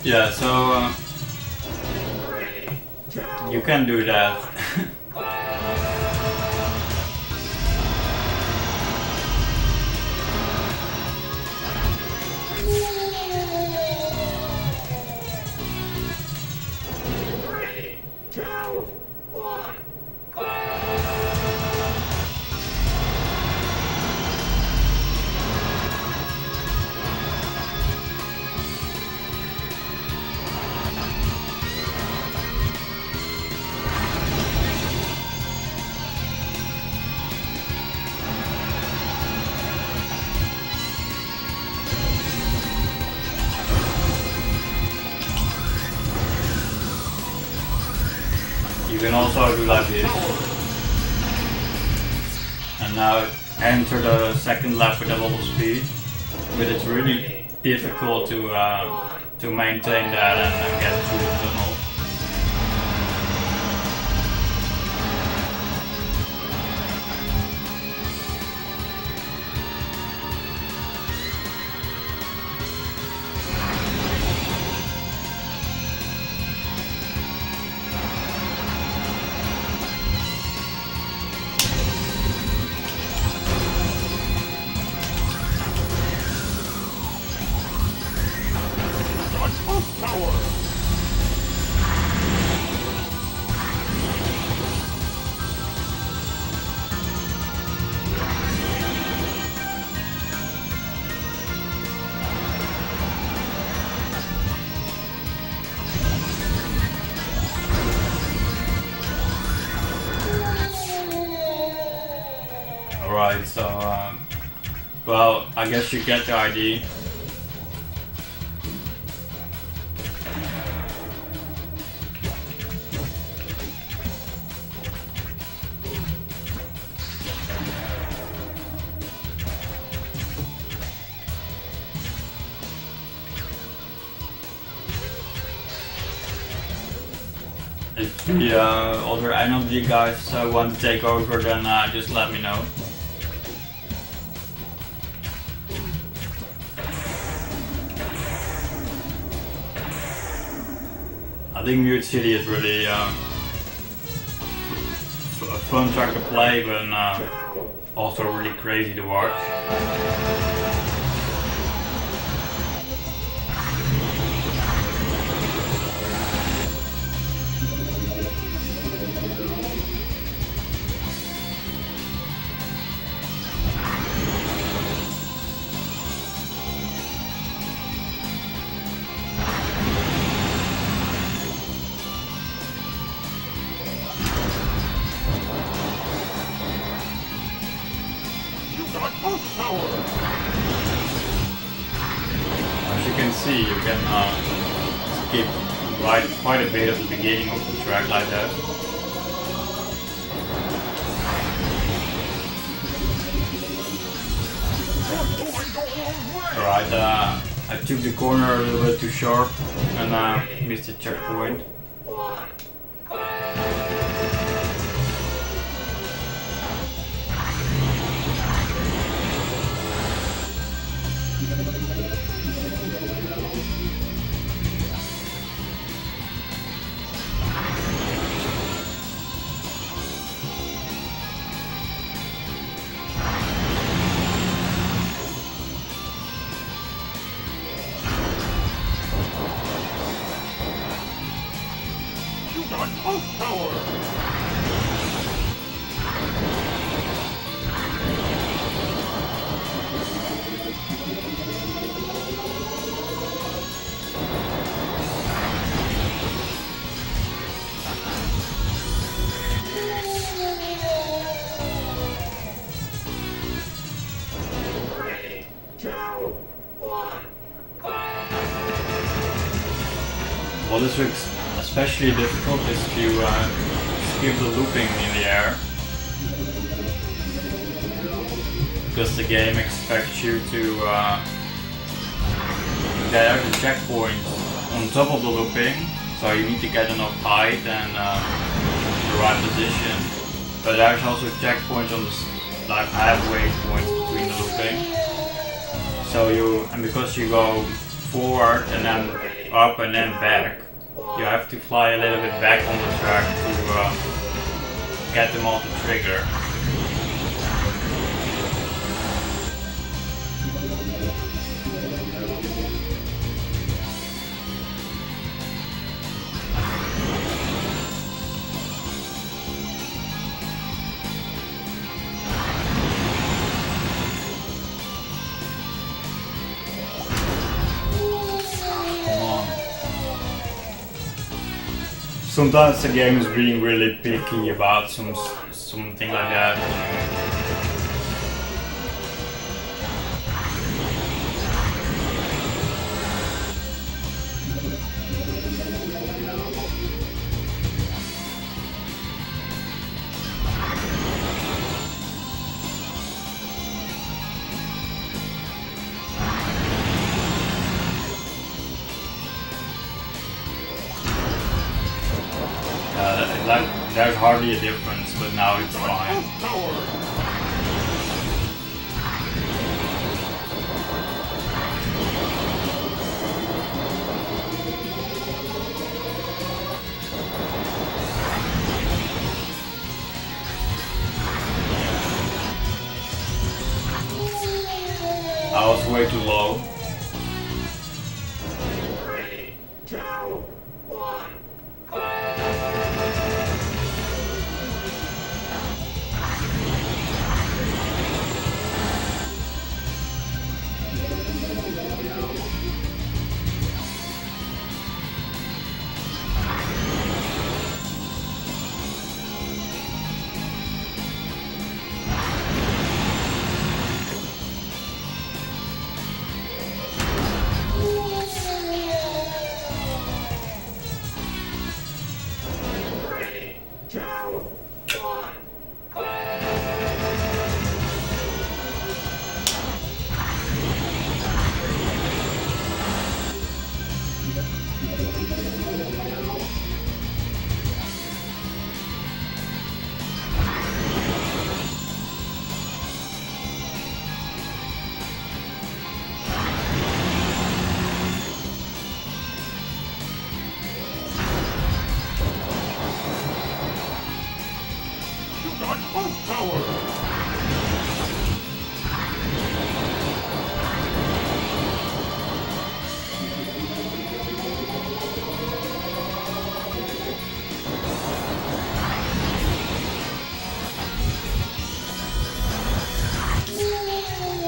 Yeah, so you can do that. You can also do like this. And now enter the second lap with a lot of speed. But it's really difficult to maintain that and get through the tunnel. Alright, so, well, I guess you get the idea. If the other energy guys want to take over, then just let me know. I think Mute City is really a fun track to play, but also really crazy to watch. see, you can skip quite a bit of the beginning of the track like that. Alright, I took the corner a little bit too sharp and missed the checkpoint. What is especially difficult is to skip the looping in the air, because the game expects you to get the checkpoint on top of the looping, so you need to get enough height and the right position. But there's also checkpoints on the like halfway points between the looping. So because you go forward and then up and then back, you have to fly a little bit back on the track to get them all to trigger. Sometimes the game is being really picky about something like that. There's hardly a difference, but now it's fine. I was way too low. 3, 2, 1.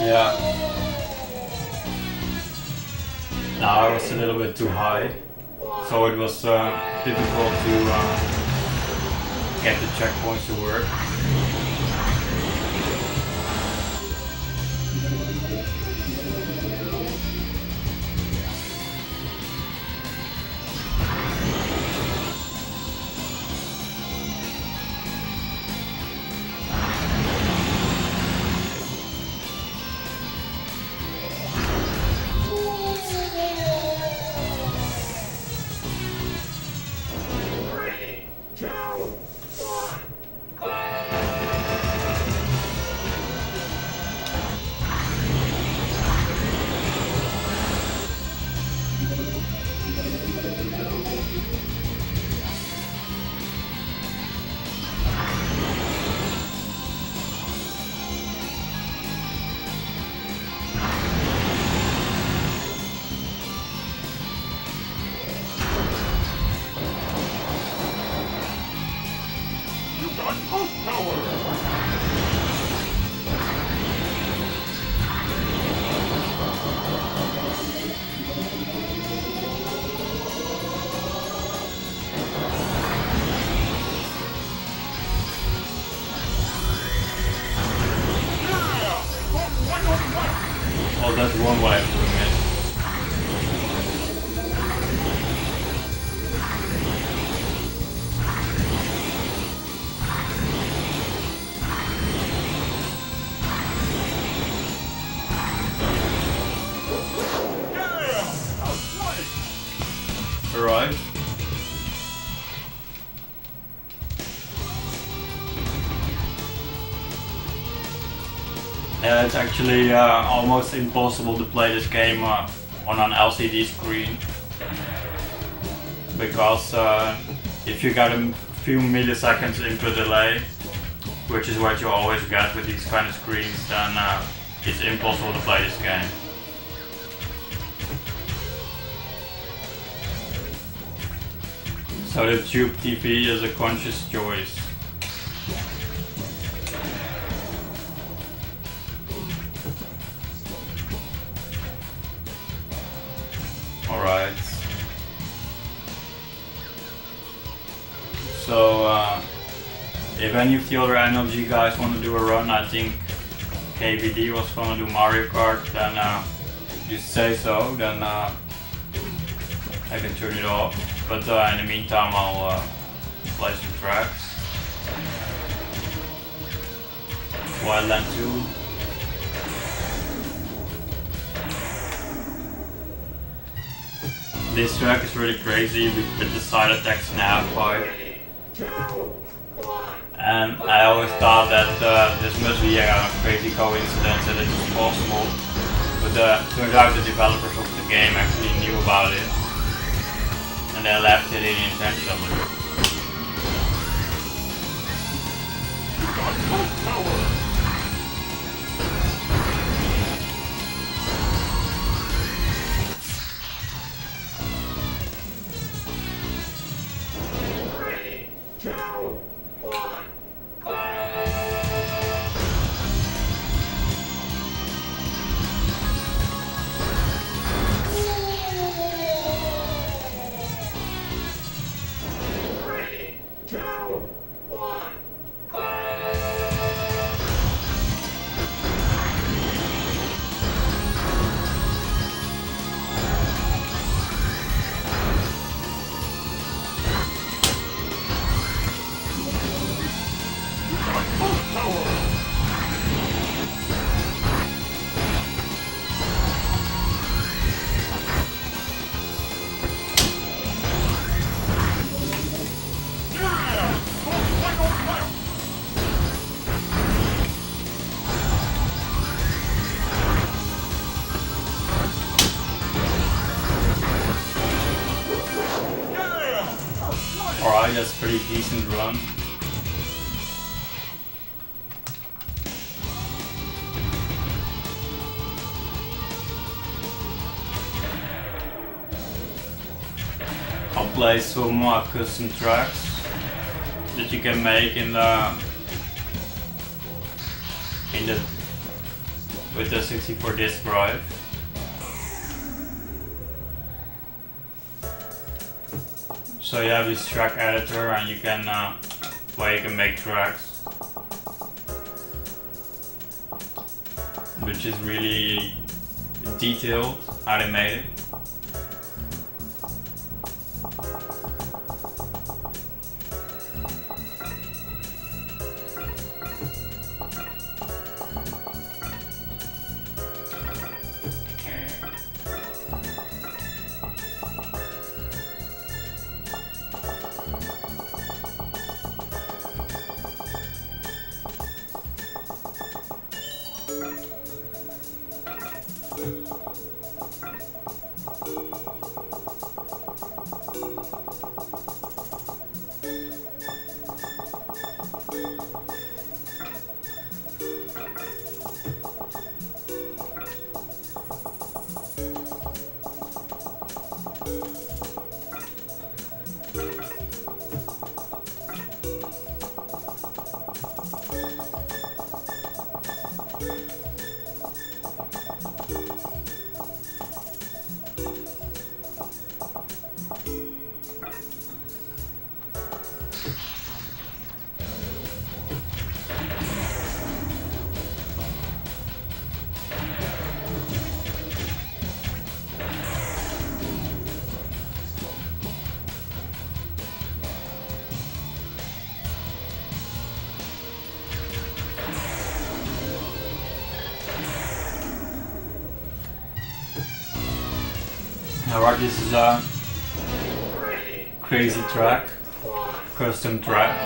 Yeah. Now I was a little bit too high, so it was difficult to get the checkpoints to work. Oh, that's one way of doing it. Alright. Yeah, it's actually almost impossible to play this game on an LCD screen, because if you got a few milliseconds input delay, which is what you always get with these kind of screens, then it's impossible to play this game. So the Tube TV is a conscious choice. Alright. So if any of the other NLG guys want to do a run, I think KBD was gonna do Mario Kart, then just say so, then I can turn it off. But in the meantime I'll play some tracks. Wildland 2. This track is really crazy with the side attacks and half pipe. And I always thought that this must be a crazy coincidence that it is possible. But it turns out the developers of the game actually knew about it. And they left it in intentionally. Alright, that's a pretty decent run. I'll play some custom tracks that you can make with the 64 disc drive. So you have this track editor, and you can where you can make tracks, which is really detailed how they made it. Alright, this is a crazy track, custom track.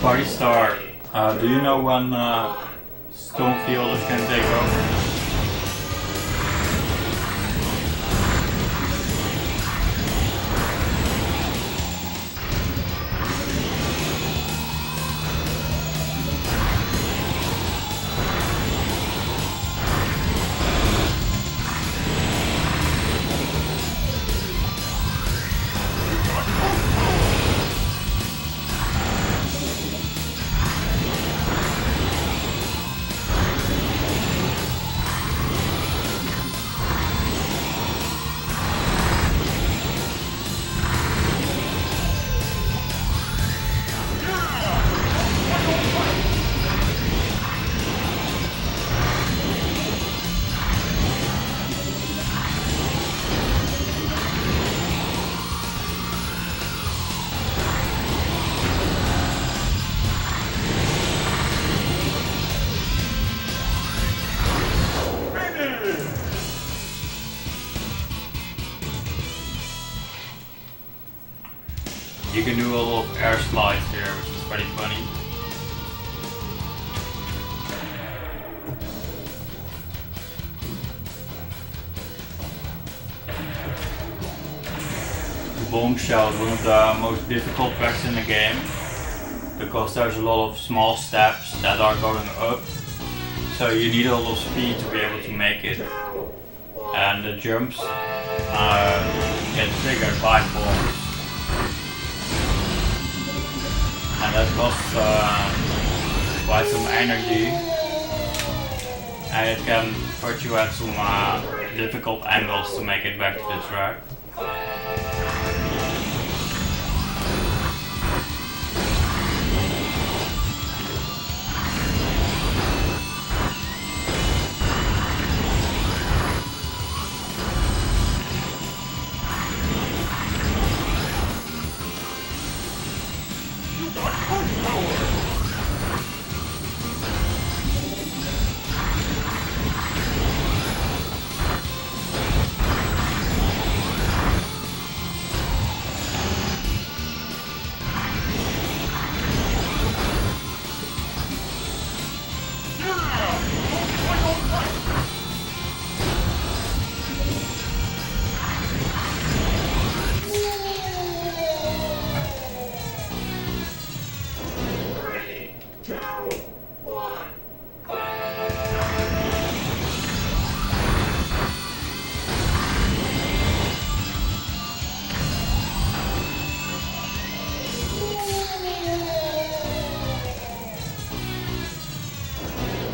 Party Star, do you know when stone fielders can take over? You can do a lot of air slides here, which is pretty funny. Bombshell is one of the most difficult tracks in the game, because there's a lot of small steps that are going up, so you need a lot of speed to be able to make it. And the jumps get triggered by bombs. And that costs quite some energy, and it can put you at some difficult angles to make it back to the track.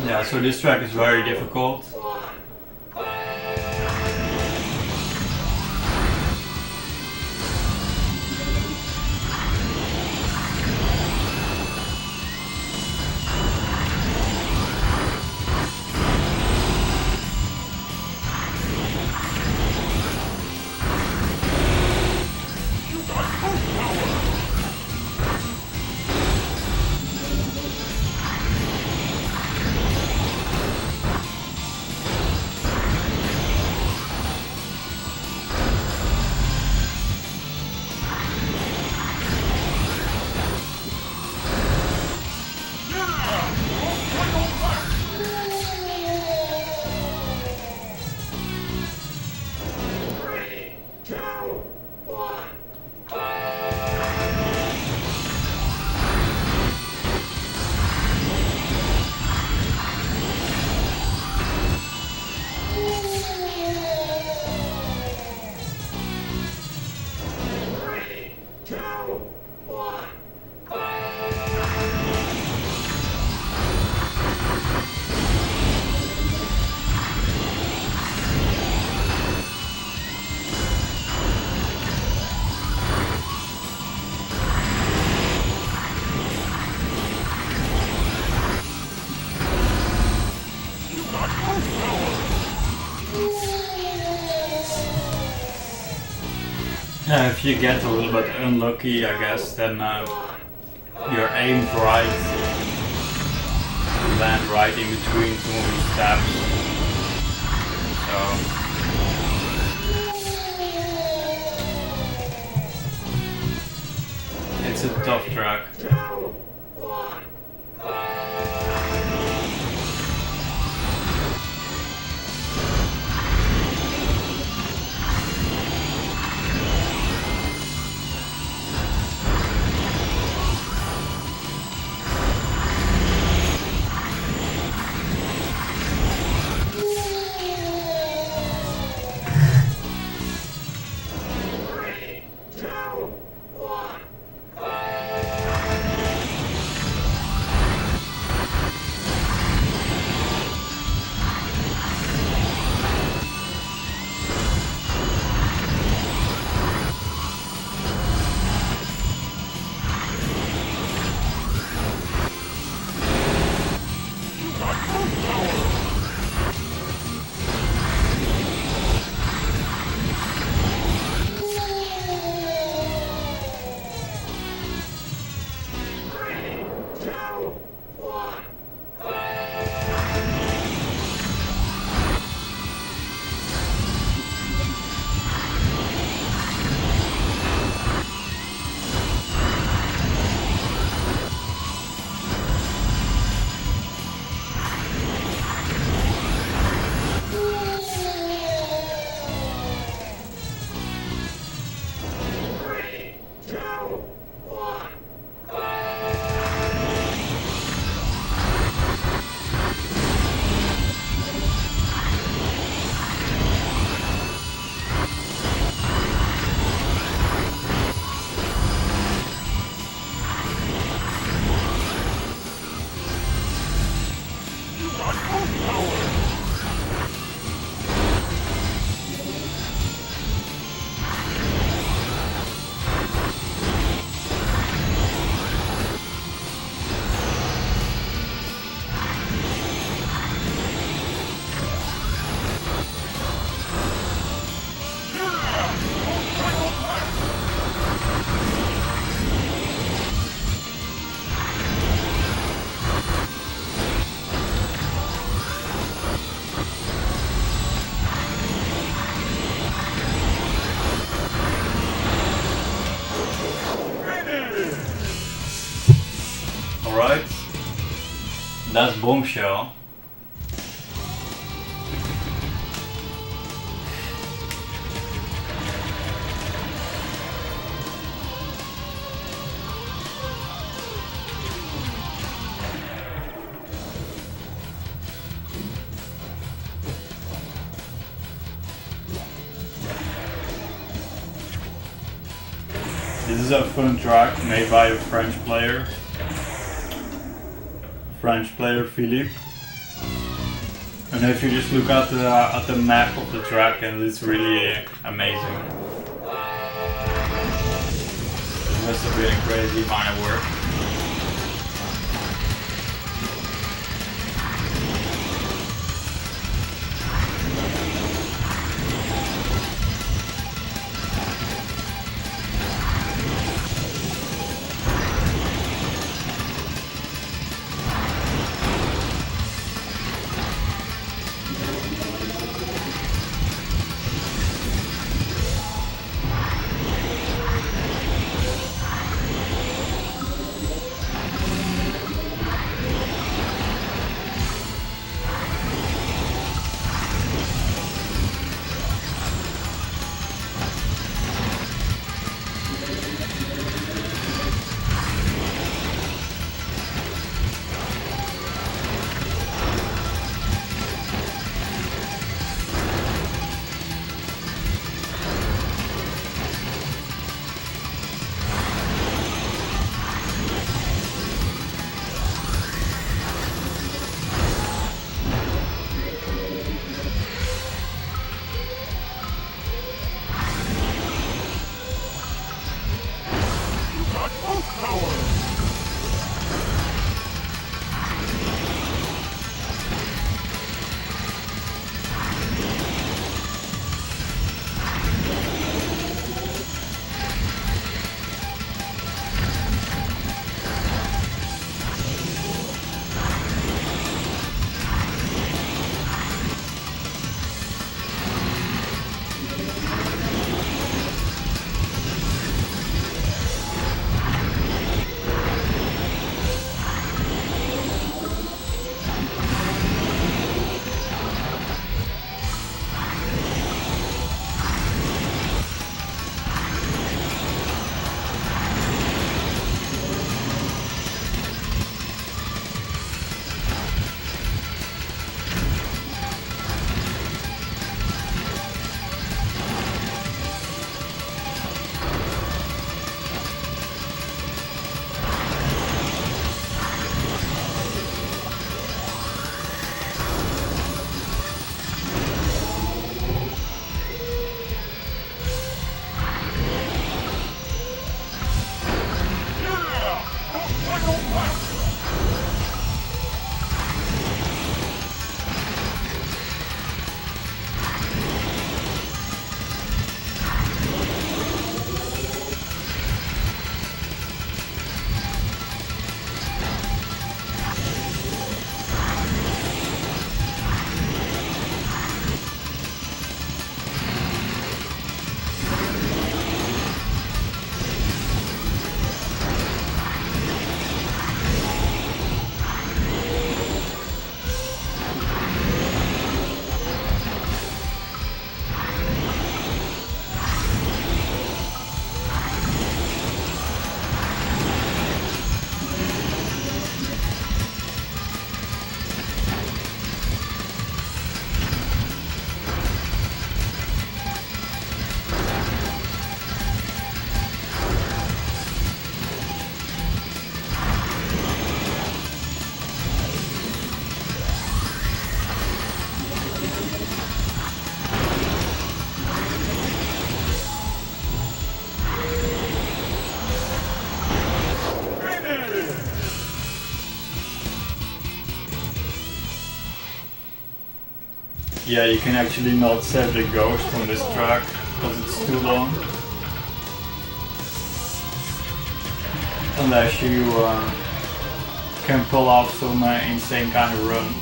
Yeah, so this track is very difficult. if you get a little bit unlucky, I guess, then you're aimed right, you land right in between some of these steps. So it's a tough track. Alright, that's Bombshell. This is a fun track made by a French player Philippe. And if you just look at the map of the track, and it's really amazing. It must have been a crazy amount of work. Yeah, you can actually not save the ghost on this track because it's too long. Unless you can pull off some insane kind of run.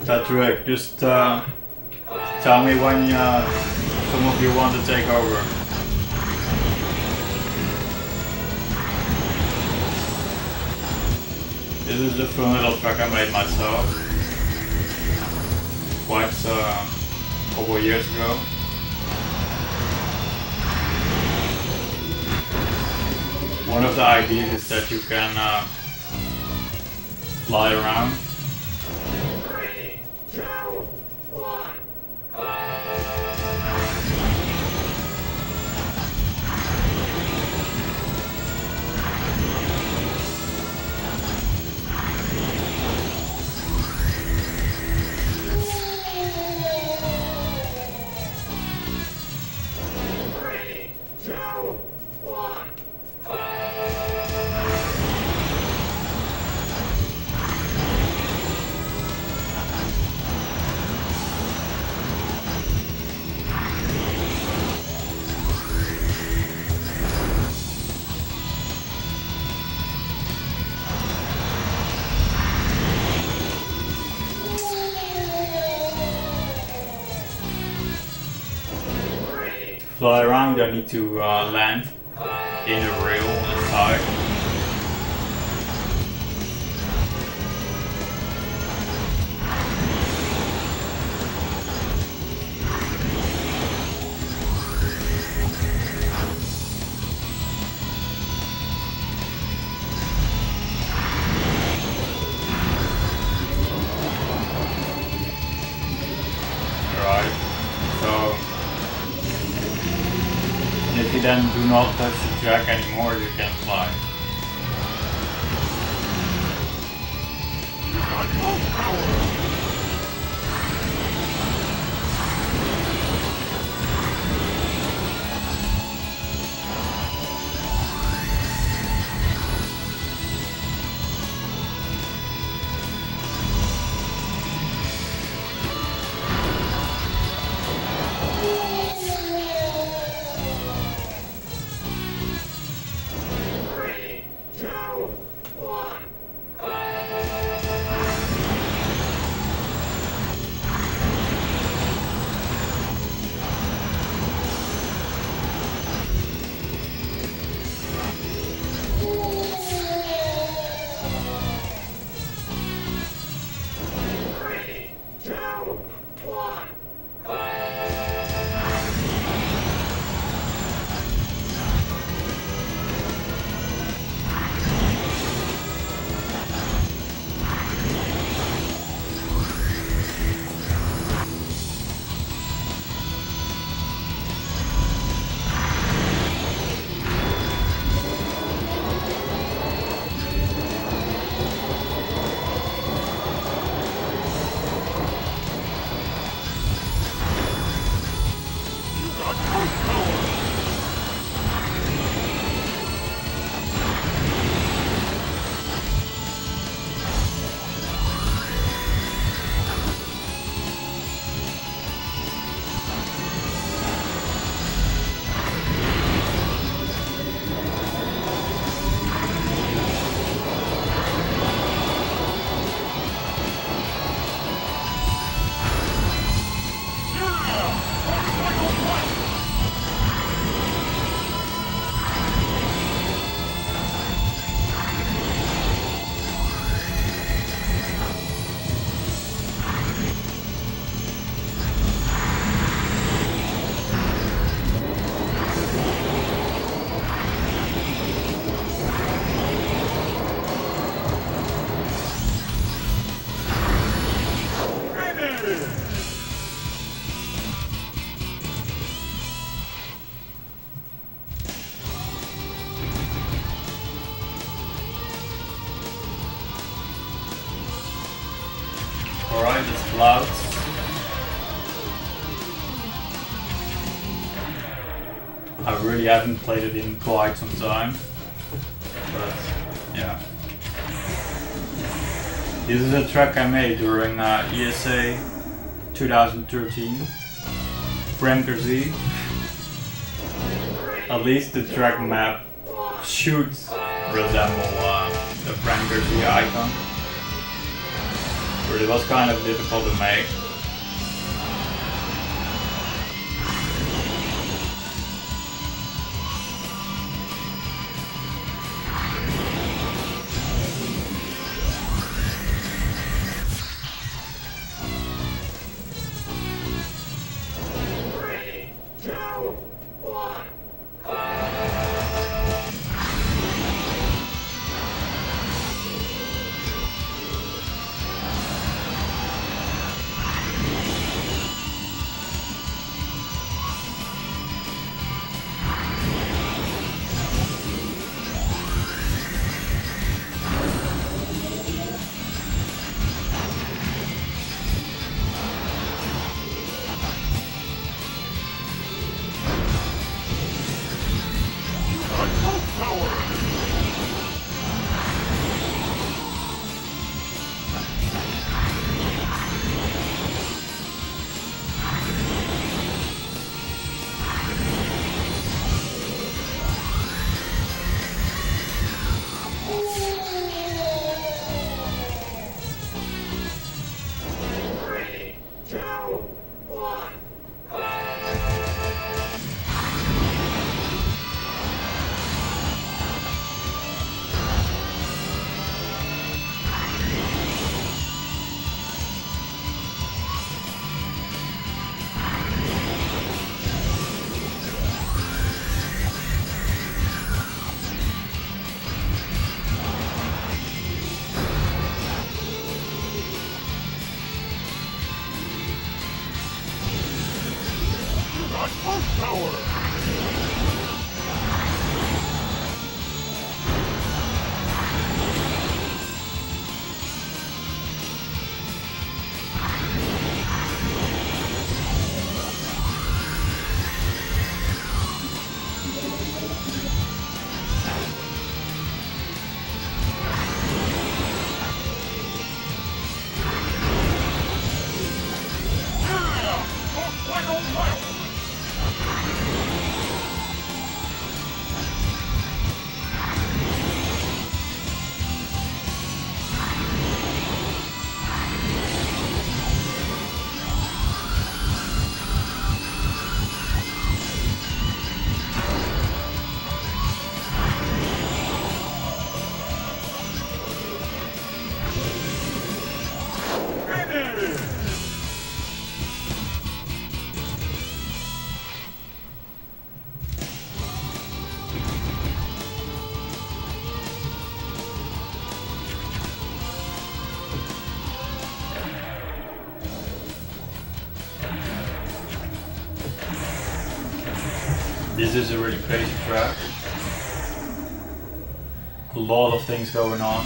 Patrick, just tell me when some of you want to take over. This is a fun little track I made myself quite a couple of years ago. One of the ideas is that you can fly around. Fly around, I need to land in a rail on the side. Alright, so if you then do not touch the track anymore, you can fly. clouds. I really haven't played it in quite some time, but yeah. This is a track I made during ESA 2013, Franker Z. At least the track map should resemble the Franker Z icon, but it was kind of difficult to make. This is a really crazy track. A lot of things going on.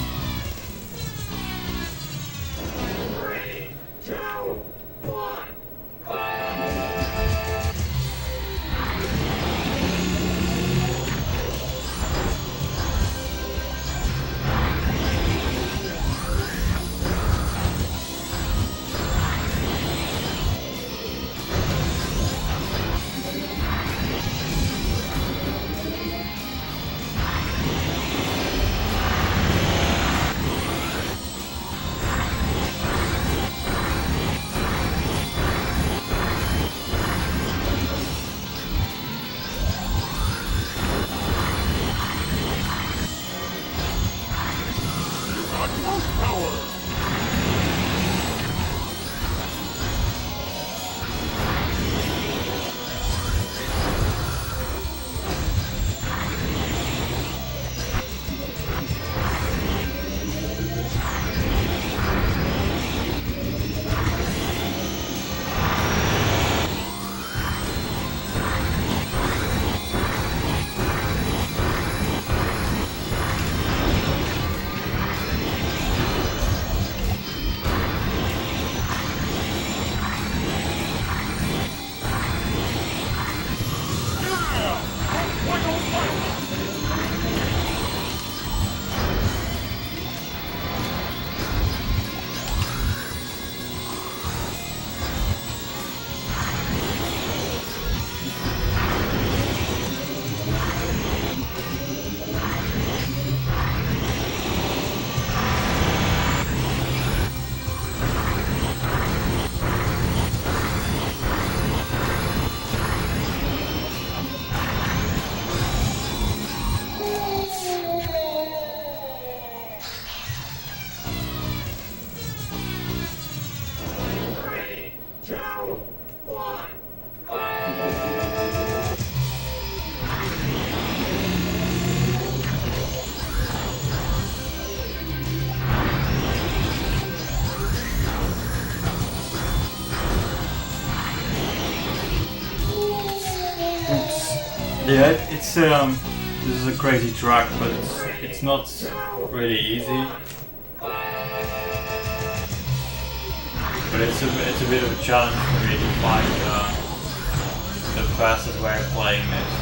Yeah, this is a crazy track, but it's not really easy. But it's a bit of a challenge for me to find the fastest way of playing this.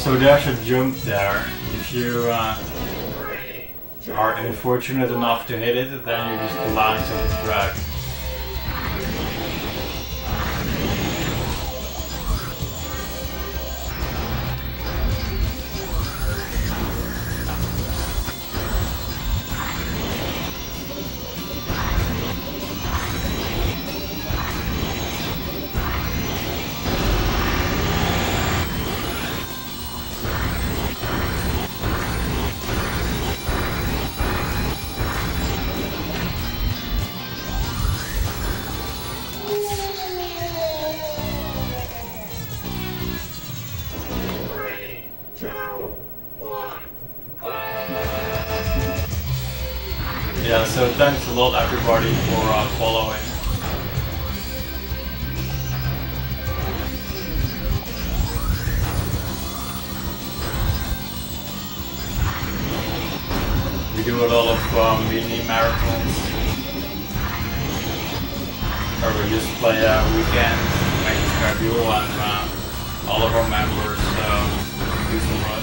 So there's a jump there. If you are unfortunate enough to hit it, then you just launch on the track. Yeah, so thanks a lot everybody for following. We do a lot of mini marathons, where we just play a weekend, make a schedule, and all of our members do some runs.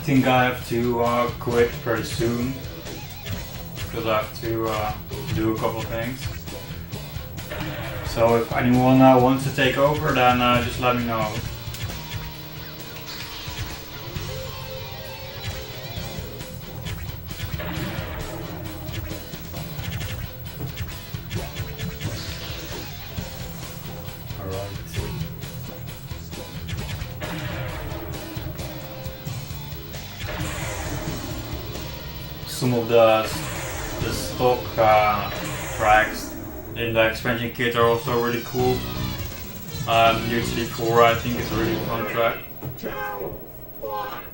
think I have to quit pretty soon because I have to do a couple things. So if anyone wants to take over, then just let me know. Some of the stock tracks in the expansion kit are also really cool. Usually 4 I think is a really fun track. 2, 1.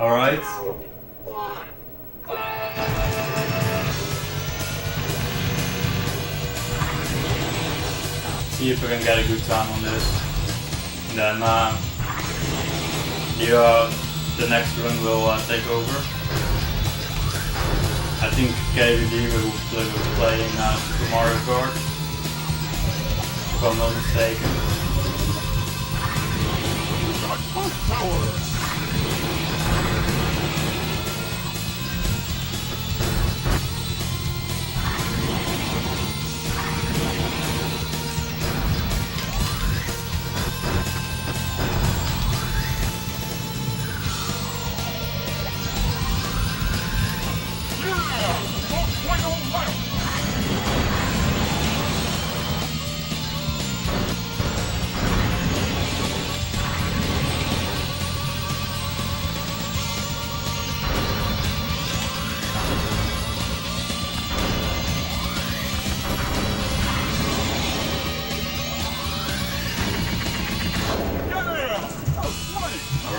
Alright. See if I can get a good time on this. And then the next run will take over. I think KVD will be playing Super Mario Kart, if I'm not mistaken.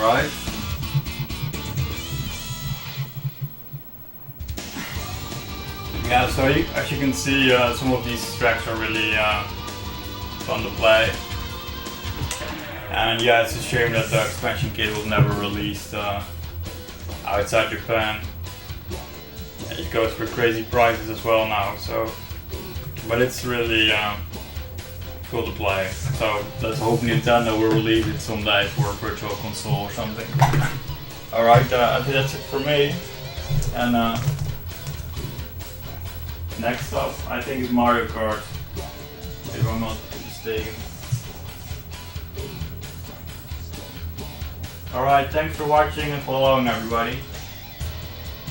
Alright. Yeah, so as you can see, some of these tracks are really fun to play. And yeah, it's a shame that the expansion kit was never released outside Japan. And it goes for crazy prices as well now, so. But it's really cool to play. So let's hope Nintendo will release it someday for a virtual console or something. Alright, I think that's it for me. And next up, I think is Mario Kart, if I'm not mistaken. Alright, thanks for watching and following everybody.